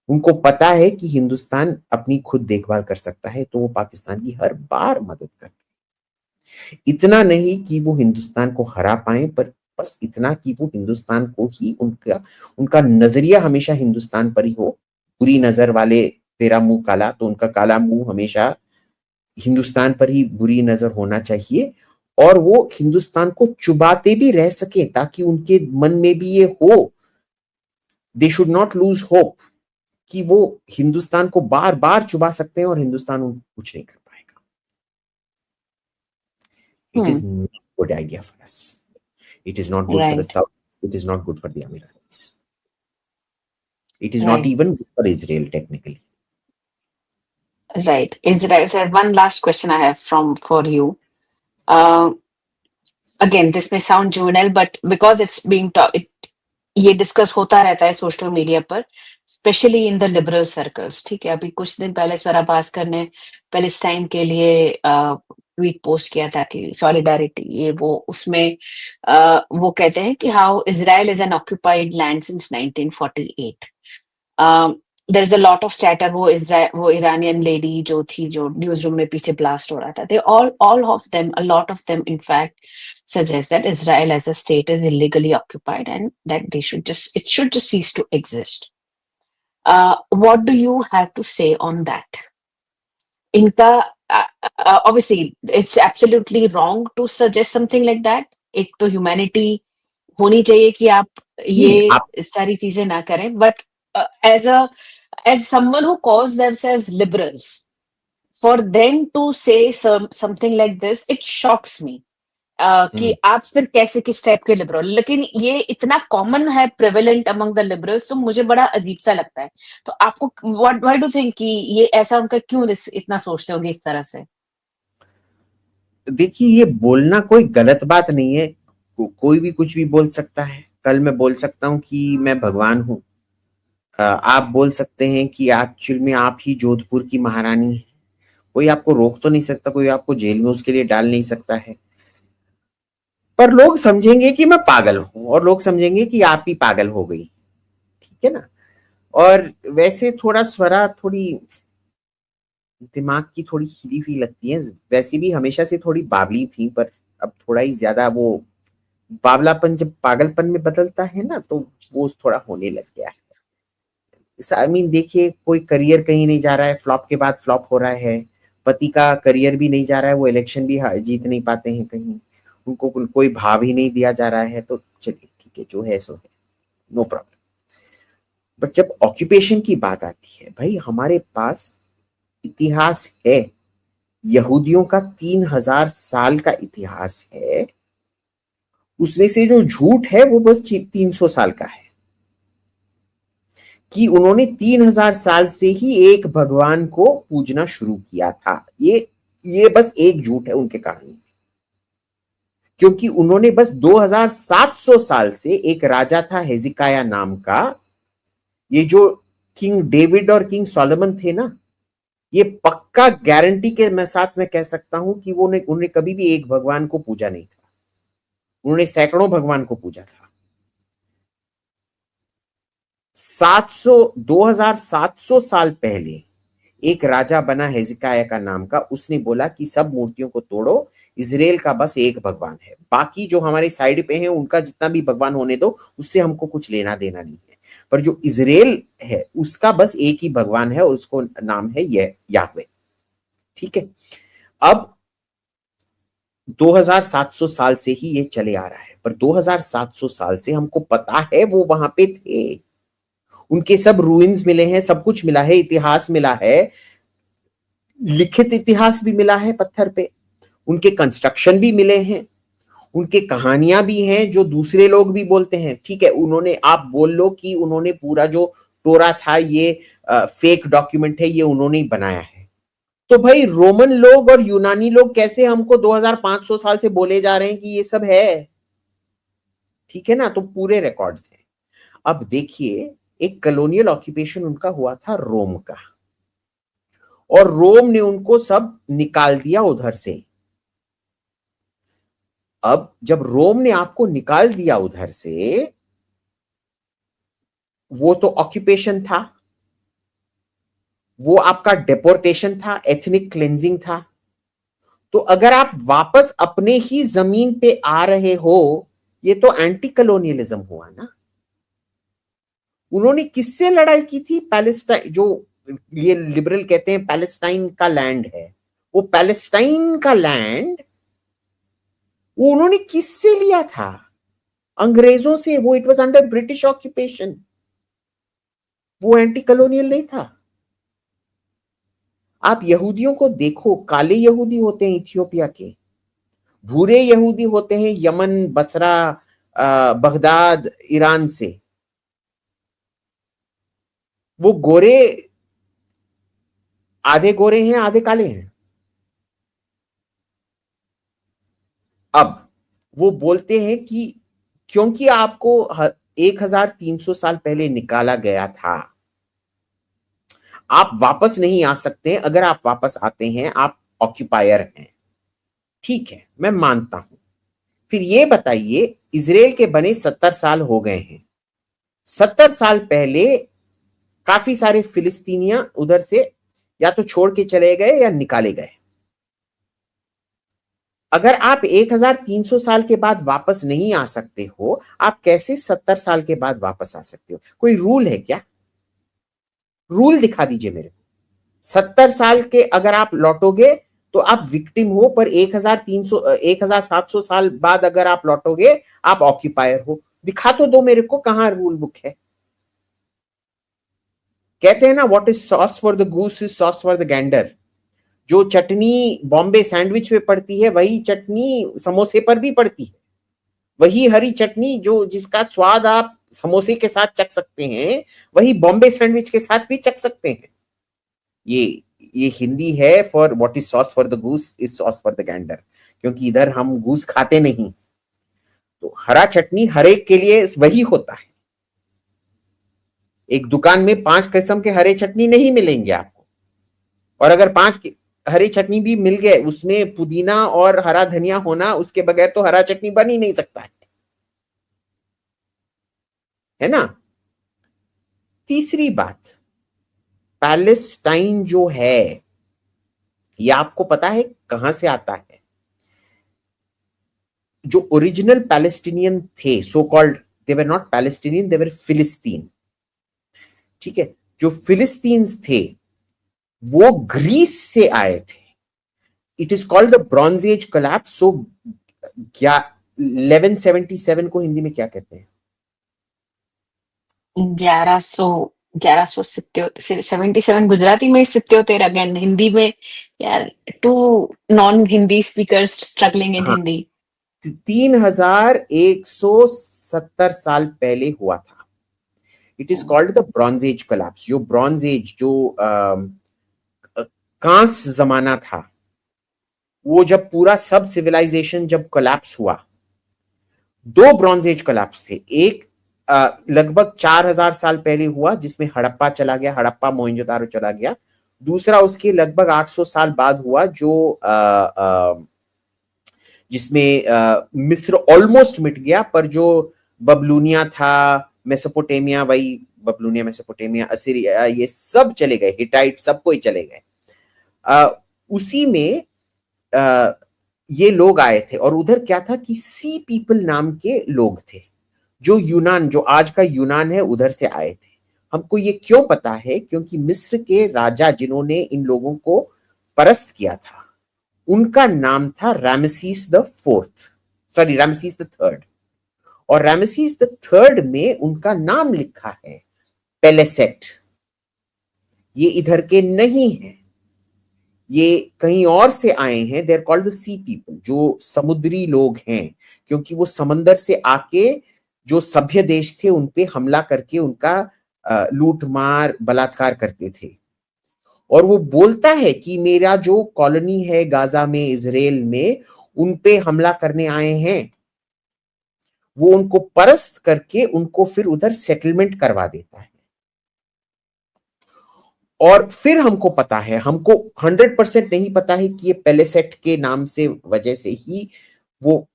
उनको पता है कि हिंदुस्तान अपनी खुद देखभाल कर सकता है, तो वो पाकिस्तान की हर बार मदद करते हैं। इतना नहीं कि वो हिंदुस्तान को हरा पाए, पर बस इतना कि वो हिंदुस्तान को ही, उनका उनका नजरिया हमेशा हिंदुस्तान पर ही हो। बुरी नजर वाले तेरा मुंह काला, तो उनका काला मुंह हमेशा हिंदुस्तान पर ही बुरी नजर होना चाहिए, और वो हिंदुस्तान को चुबाते भी रह सके ताकि उनके मन में भी ये हो, they should not lose hope, कि वो हिंदुस्तान को बार बार चुबा सकते हैं और हिंदुस्तान कुछ नहीं कर पाएगा। It is not good idea for us, it is not good for the south, it is not good for the Emiratis, it is not even good for Israel technically. Right. Israel, sir, one last question I have for you. Again, this may sound juvenile, but because it's being ये discuss होता रहता है social media पर, specially in the liberal circles. ठीक है, अभी कुछ दिन पहले स्वरा भास्कर ने पैलेस्टाइन के लिए ट्वीट पोस्ट किया था कि सॉलिडारिटी ये वो उसमें वो कहते हैं कि how Israel is an occupied land since 1948। There is a lot of chatter वो इरानियन लेडी जो थी जो न्यूज़ रूम में पीछे ब्लास्ट हो रहा था। दे all of them, a lot of them in fact suggest that Israel as a state is illegally occupied and that it should just cease to exist. What do you have to say on that? इनका obviously it's absolutely wrong to suggest something like that. एक तो humanity होनी चाहिए कि आप नहीं, आप ये सारी चीजें ना करें, but as someone who calls themselves liberals, for them to say something like this, it shocks me. कि आप फिर कैसे किस टाइप के लिबरल, लेकिन ये इतना कॉमन है प्रेवलेंट अमंग द लिबरल्स, तो मुझे बड़ा अजीब सा लगता है। तो आपको व्हाई डू थिंक कि ये ऐसा उनका क्यों इतना सोचते होंगे इस तरह से? देखिए, ये बोलना कोई गलत बात नहीं है, कोई भी कुछ भी बोल सकता है। कल मैं बोल सकता हूँ कि मैं भगवान हूँ, आप बोल सकते हैं कि एक्चुअल में आप ही जोधपुर की महारानी है। कोई आपको रोक तो नहीं सकता, कोई आपको जेल में उसके लिए डाल नहीं सकता है, पर लोग समझेंगे कि मैं पागल हूं और लोग समझेंगे कि आप ही पागल हो गई, ठीक है ना। और वैसे थोड़ा स्वरा थोड़ी दिमाग की थोड़ी हिली हुई लगती है, वैसे भी हमेशा से थोड़ी बावली थी, पर अब थोड़ा ही ज्यादा वो बावलापन जब पागलपन में बदलता है ना, तो वो थोड़ा होने लग गया है। आई मीन देखिए, कोई करियर कहीं नहीं जा रहा है, फ्लॉप के बाद फ्लॉप हो रहा है, पति का करियर भी नहीं जा रहा है, वो इलेक्शन भी जीत नहीं पाते हैं कहीं, उनको कोई भाव ही नहीं दिया जा रहा है, तो चलिए ठीक है, जो है सो है, नो प्रॉब्लम। बट जब ऑक्यूपेशन की बात आती है, भाई हमारे पास इतिहास है, यहूदियों का 3000 साल का इतिहास है, उसमें से जो झूठ है वो बस 300 साल का है कि उन्होंने 3000 साल से ही एक भगवान को पूजना शुरू किया था। ये बस एक झूठ है उनके कहानी, क्योंकि उन्होंने बस 2700 साल से एक राजा था हेजिकाया नाम का, ये जो किंग डेविड और किंग सोलोमन थे ना, ये पक्का गारंटी के साथ मैं कह सकता हूं कि वो उन्होंने कभी भी एक भगवान को पूजा नहीं था, उन्होंने सैकड़ों भगवान को पूजा था। 2700 साल पहले एक राजा बना हेजिकाया का नाम का, उसने बोला कि सब मूर्तियों को तोड़ो, इजराइल का बस एक भगवान है, बाकी जो हमारे साइड पे हैं उनका जितना भी भगवान होने दो, उससे हमको कुछ लेना देना नहीं है, पर जो इजराइल है उसका बस एक ही भगवान है और उसको नाम है याहवे, ठीक है। अब 2700 साल से ही ये चले आ रहा है, पर 2700 साल से हमको पता है वो वहां पे थे, उनके सब रूइंस मिले हैं, सब कुछ मिला है, इतिहास मिला है, लिखित इतिहास भी मिला है पत्थर पे, उनके कंस्ट्रक्शन भी मिले हैं, उनके कहानियां भी हैं जो दूसरे लोग भी बोलते हैं, ठीक है। उन्होंने, आप बोल लो कि उन्होंने पूरा जो टोरा था ये फेक डॉक्यूमेंट है, ये उन्होंने ही बनाया है, तो भाई रोमन लोग और यूनानी लोग कैसे हमको 2500 साल से बोले जा रहे हैं कि ये सब है, ठीक है ना, तो पूरे रिकॉर्ड्स हैं। अब देखिए, एक कॉलोनियल ऑक्यूपेशन उनका हुआ था रोम का, और रोम ने उनको सब निकाल दिया उधर से। अब जब रोम ने आपको निकाल दिया उधर से, वो तो ऑक्यूपेशन था, वो आपका डेपोर्टेशन था, एथनिक क्लेंजिंग था, तो अगर आप वापस अपने ही जमीन पे आ रहे हो, ये तो एंटी कॉलोनियलिज्म हुआ ना। उन्होंने किससे लड़ाई की थी? पैलेस्टाइन, जो ये लिबरल कहते हैं पैलेस्टाइन का लैंड है, वो पैलेस्टाइन का लैंड वो उन्होंने किससे लिया था? अंग्रेजों से। वो it was under British occupation, वो एंटी कॉलोनियल नहीं था। आप यहूदियों को देखो, काले यहूदी होते हैं इथियोपिया के, भूरे यहूदी होते हैं यमन, बसरा, बगदाद, ईरान से। वो गोरे, आधे गोरे हैं आधे काले हैं। अब वो बोलते हैं कि क्योंकि आपको 1300 साल पहले निकाला गया था, आप वापस नहीं आ सकते। अगर आप वापस आते हैं, आप ऑक्यूपायर हैं। ठीक है, मैं मानता हूं। फिर ये बताइए, इजराइल के बने 70 साल हो गए हैं। 70 साल पहले काफी सारे फिलिस्तीनियां उधर से या तो छोड़ के चले गए या निकाले गए। अगर आप 1300 साल के बाद वापस नहीं आ सकते हो, आप कैसे 70 साल के बाद वापस आ सकते हो? कोई रूल है क्या? रूल दिखा दीजिए मेरे को। 70 साल के अगर आप लौटोगे तो आप विक्टिम हो, पर 1700 बाद अगर आप लौटोगे आप ऑक्यूपायर हो। दिखा तो दो मेरे को, कहां रूल बुक है? कहते हैं ना, what is sauce for the goose is sauce for the Gander. जो चटनी बॉम्बे सैंडविच पे पड़ती है, वही चटनी समोसे पर भी पड़ती है। वही हरी चटनी जो जिसका स्वाद आप समोसे के साथ चख सकते हैं, वही बॉम्बे सैंडविच के साथ भी चख सकते हैं। ये हिंदी है for what is sauce for the goose is sauce for the Gander, क्योंकि इधर हम गूस खाते नहीं। तो हरा चटनी हर एक के लिए वही होता है। एक दुकान में 5 किस्म के हरे चटनी नहीं मिलेंगे आपको, और अगर 5 हरी चटनी भी मिल गए, उसमें पुदीना और हरा धनिया होना, उसके बगैर तो हरा चटनी बन ही नहीं सकता है ना। तीसरी बात, पैलेस्टाइन जो है, ये आपको पता है कहां से आता है? जो ओरिजिनल पैलेस्टीनियन थे, so called, they were not Palestinian, they were Philistine. ठीक है, जो फिलिस्तीन्स थे वो ग्रीस से आए थे। It is called the bronze age collapse. So 1177 को हिंदी में क्या कहते हैं? 1177 गुजराती में, 77 अगेन हिंदी में। यार, to non Hindi speakers struggling in हाँ, हिंदी। 3170 साल पहले हुआ था। It is called the bronze age collapse. जो ब्रॉन्ज एज, जो कांस जमाना था, वो जब पूरा सब सिविलाइजेशन जब कोलैप्स हुआ, 2 ब्रॉन्ज एज कोलैप्स थे। एक लगभग 4000 साल पहले हुआ, जिसमें हड़प्पा चला गया, हड़प्पा मोहनजोदारो चला गया। दूसरा उसके लगभग 800 साल बाद हुआ, जो जिसमें मिस्र ऑलमोस्ट मिट गया, पर जो बबलूनिया था, मेसोपोटेमिया, वही बबलूनिया, मेसोपोटेमिया, असीरिया, ये सब चले गए, हिटाइट सब कोई चले गए। उसी में ये लोग आए थे, और उधर क्या था कि सी पीपल नाम के लोग थे, जो यूनान, जो आज का यूनान है, उधर से आए थे। हमको ये क्यों पता है? क्योंकि मिस्र के राजा जिन्होंने इन लोगों को परस्त किया था, उनका नाम था Ramesses the fourth, sorry Ramesses the third. और रामसीस द थर्ड में उनका नाम लिखा है पेलेसेट। ये इधर के नहीं है, ये कहीं और से आए हैं। देर कॉल्ड द सी पीपल, जो समुद्री लोग हैं, क्योंकि वो समंदर से आके जो सभ्य देश थे उन पे हमला करके उनका लूट मार बलात्कार करते थे। और वो बोलता है कि मेरा जो कॉलोनी है गाजा में, इजराइल में, उन पे हमला करने आए हैं। वो उनको परस्त करके उनको फिर उधर सेटलमेंट करवा देता है। और फिर हमको पता है, हमको 100% नहीं पता है कि ये पेलेसेट के नाम से वजह से ही वो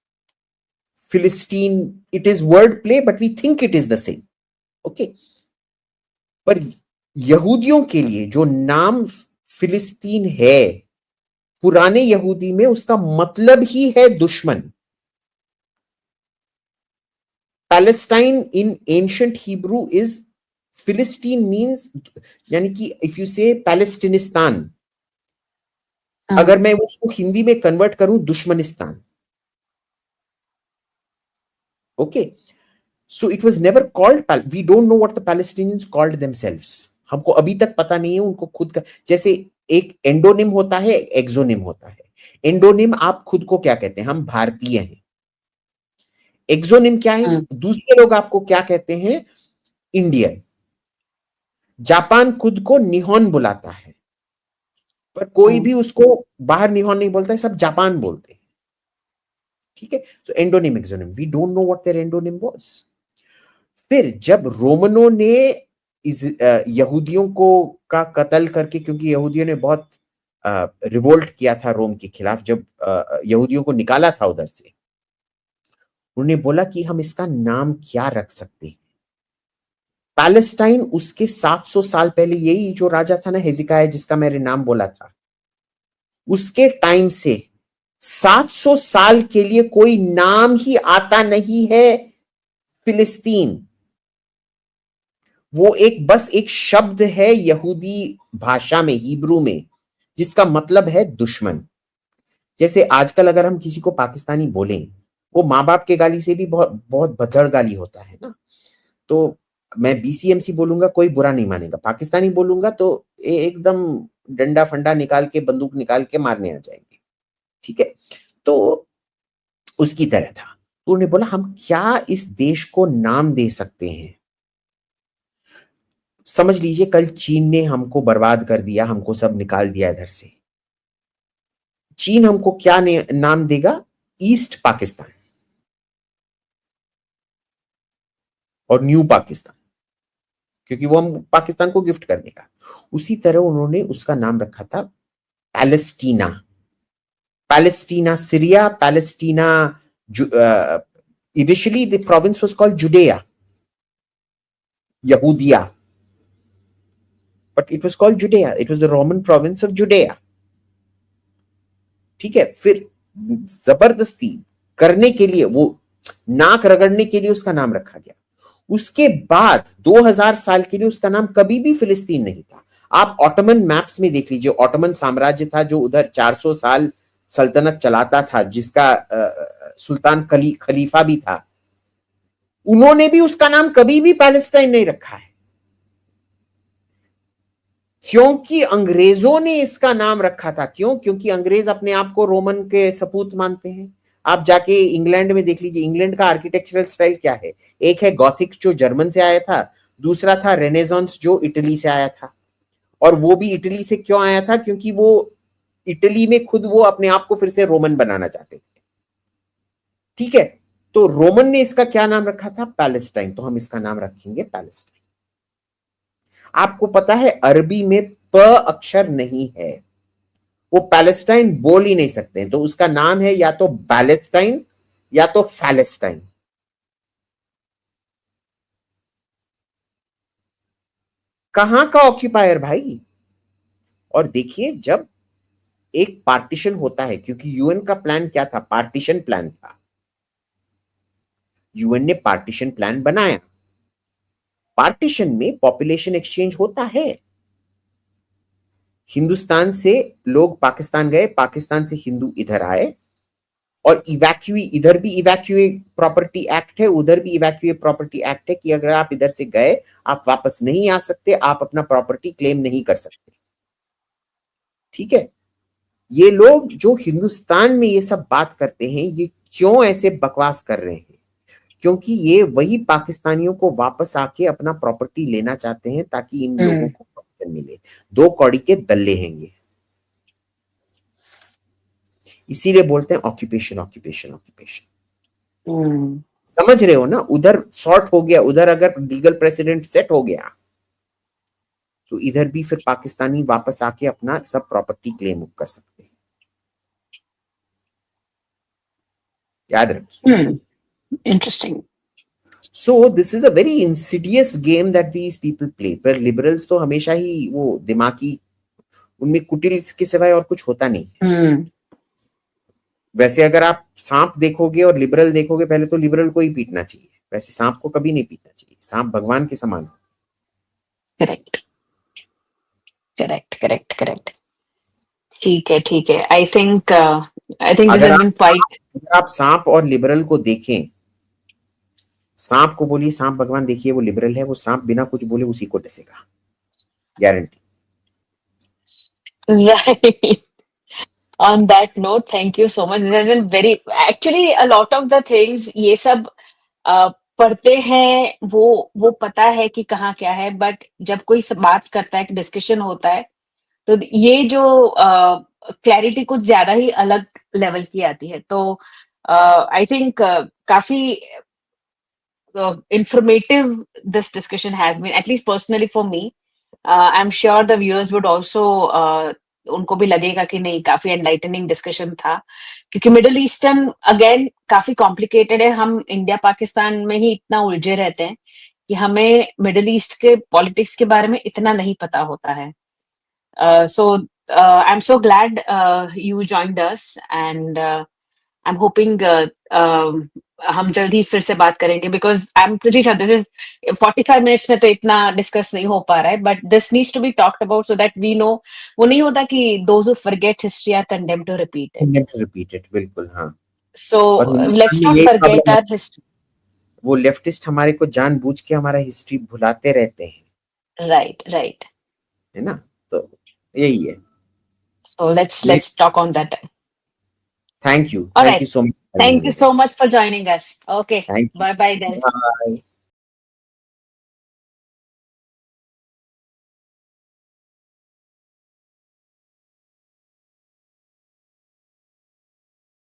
फिलिस्तीन, it is word play, but we think it is the same. Okay, पर यहूदियों के लिए जो नाम फिलिस्तीन है, पुराने यहूदी में उसका मतलब ही है दुश्मन। Palestine in ancient Hebrew is, फिलिस्तीन मींस, यानी कि इफ यू से पैलेस्टीनिस्तान, अगर मैं उसको हिंदी में कन्वर्ट करूं, दुश्मनिस्तान। Okay, so it was never called, we don't know what the Palestinians called themselves. हमको अभी तक पता नहीं है उनको खुद का। जैसे एक एंडोनिम होता है, एक्सोनिम होता है। एंडोनिम आप खुद को क्या कहते हैं? हम भारतीय हैं। एक्सोनिम क्या है? दूसरे लोग आपको क्या कहते हैं? इंडियन। जापान खुद को निहोन बुलाता है, पर कोई भी उसको बाहर निहोन नहीं बोलता है, सब जापान बोलते हैं। ठीक है, so endonym, exonym, we don't know what their endonym was. फिर जब रोमनों ने इस यहूदियों को का कत्ल करके, क्योंकि यहूदियों ने बहुत रिवोल्ट किया था रोम के खिलाफ, जब यहूदियों को निकाला था उधर से, उन्होंने बोला कि हम इसका नाम क्या रख सकते हैं। पैलेस्टाइन उसके 700 साल पहले, यही जो राजा था ना हिजकिय्याह जिसका मैंने नाम बोला था, उसके टाइम से 700 साल के लिए कोई नाम ही आता नहीं है फिलिस्तीन। वो एक बस एक शब्द है यहूदी भाषा में, हिब्रू में, जिसका मतलब है दुश्मन। जैसे आजकल अगर हम किसी को पाकिस्तानी बोलें, वो माँ बाप के गाली से भी बहुत बहुत भद्दड़ गाली होता है ना। तो मैं बीसीएमसी बोलूंगा कोई बुरा नहीं मानेगा, पाकिस्तानी बोलूंगा तो एकदम डंडा फंडा निकाल के, बंदूक निकाल के मारने आ जाएंगे। ठीक है, तो उसकी तरह था। तो उन्होंने बोला हम क्या इस देश को नाम दे सकते हैं। समझ लीजिए कल चीन ने हमको बर्बाद कर दिया, हमको सब निकाल दिया इधर से। चीन हमको क्या नाम देगा? ईस्ट पाकिस्तान और न्यू पाकिस्तान, क्योंकि वो हम पाकिस्तान को गिफ्ट कर देगा। उसी तरह उन्होंने उसका नाम रखा था पैलेस्टीना। पैलेस्टीना Syria, पैलेस्टीना, initially the province was called Judea, Yahudia, but it was called Judea. It was the Roman province of Judea. ठीक है, फिर जबरदस्ती करने के लिए, वो नाक रगड़ने के लिए उसका नाम रखा गया। उसके बाद 2000 साल के लिए उसका नाम कभी भी फिलिस्तीन नहीं था। आप ऑटोमन मैप्स में देख लीजिए, ऑटोमन साम्राज्य था जो उधर 400 साल सल्तनत चलाता था, जिसका सुल्तान खलीफा भी था, उन्होंने भी उसका नाम कभी भी पैलेस्टाइन नहीं रखा है, क्योंकि अंग्रेजों ने इसका नाम रखा था। क्यों? क्योंकि अंग्रेज अपने आप को रोमन के सपूत मानते हैं। आप जाके इंग्लैंड में देख लीजिए, इंग्लैंड का आर्किटेक्चरल स्टाइल क्या है। एक है गॉथिक जो जर्मन से आया था, दूसरा था रेनेसांस जो इटली से आया था। और वो भी इटली से क्यों आया था? क्योंकि वो इटली में खुद वो अपने आप को फिर से रोमन बनाना चाहते थे। ठीक है, तो रोमन ने इसका क्या नाम रखा था? पैलेस्टाइन। तो हम इसका नाम रखेंगे पैलेस्टाइन। आपको पता है अरबी में प अक्षर नहीं है, वो पैलेस्टाइन बोल ही नहीं सकते, तो उसका नाम है या तो बैलेस्टाइन या तो फैलेस्टाइन। कहां का ऑक्यूपायर भाई? और देखिए जब एक पार्टीशन होता है, क्योंकि यूएन का प्लान क्या था? पार्टीशन प्लान था। यूएन ने पार्टीशन प्लान बनाया। पार्टीशन में पॉपुलेशन एक्सचेंज होता है। हिंदुस्तान से लोग पाकिस्तान गए, पाकिस्तान से हिंदू इधर आए, और इवैक्यूए, इधर भी इवैक्यूए प्रॉपर्टी एक्ट है, उधर भी इवैक्यूए प्रॉपर्टी एक्ट है कि अगर आप इधर से गए आप वापस नहीं आ सकते, आप अपना प्रॉपर्टी क्लेम नहीं कर सकते। ठीक है, ये लोग जो हिंदुस्तान में ये सब बात करते हैं, ये क्यों ऐसे बकवास कर रहे हैं? क्योंकि ये वही पाकिस्तानियों को वापस आके अपना प्रॉपर्टी लेना चाहते हैं ताकि इन लोगों को प्रॉपर्टी मिले। दो कौड़ी के दल्ले हैं ये, इसीलिए बोलते हैं ऑक्यूपेशन ऑक्यूपेशन ऑक्यूपेशन। समझ रहे हो ना? उधर सॉर्ट हो गया, उधर अगर लीगल प्रेसिडेंट सेट हो गया तो इधर भी फिर पाकिस्तानी वापस आके अपना सब प्रॉपर्टी क्लेम कर सकते हैं। याद रखिए। Interesting. So this is a very insidious game that these people play. पर लिबरल्स तो हमेशा ही वो दिमागी, उनमें कुटिल के सिवाय और कुछ होता नहीं। वैसे अगर आप सांप देखोगे और लिबरल देखोगे, पहले तो लिबरल को ही पीटना चाहिए, वैसे सांप को कभी नहीं पीटना चाहिए। सांप भगवान के समान। Correct correct correct correct. ठीक है ठीक है। I think this has been quite. अगर आप सांप और लिबरल को देखें, सांप को बोलिए सांप भगवान, देखिए वो लिबरल है, वो सांप बिना कुछ बोले उसी को डसेगा, guarantee. Right. On that note, thank you so much. This has been very, actually a lot of the things ये सब पढ़ते हैं, वो पता है कि कहाँ क्या है, बट जब कोई बात करता है, डिस्कशन होता है, तो ये जो क्लैरिटी कुछ ज्यादा ही अलग लेवल की आती है। तो आई थिंक काफी informative this discussion has been, at least personally for me. I'm sure the viewers would also उनको भी लगेगा कि नहीं, काफी एनलाइटनिंग डिस्कशन था, क्योंकि मिडिल ईस्टर्न अगेन काफी कॉम्प्लिकेटेड है। हम इंडिया पाकिस्तान में ही इतना उलझे रहते हैं कि हमें मिडिल ईस्ट के पॉलिटिक्स के बारे में इतना नहीं पता होता है। So I'm so glad you joined us, and I'm hoping हम जल्दी फिर से बात करेंगे, because I'm pretty sure this is 45 minutes में तो इतना डिस्कस नहीं हो पा रहा है, but this needs to be talked about so that we know। वो नहीं होता कि those who forget history are condemned to repeat it। Condemned to repeat it, बिल्कुल हाँ। So और हिंदुस्तान let's में not यही forget प्रॉब्लम है, our history। वो लेफ्टिस्ट हमारे को जानबूझ के हमारा हिस्ट्री भुलाते रहते हैं, Right। है ना? तो यही है। So let's talk on that। Thank you All right। So much. Thank you so much for joining us। Okay, thank you, bye bye then। Bye.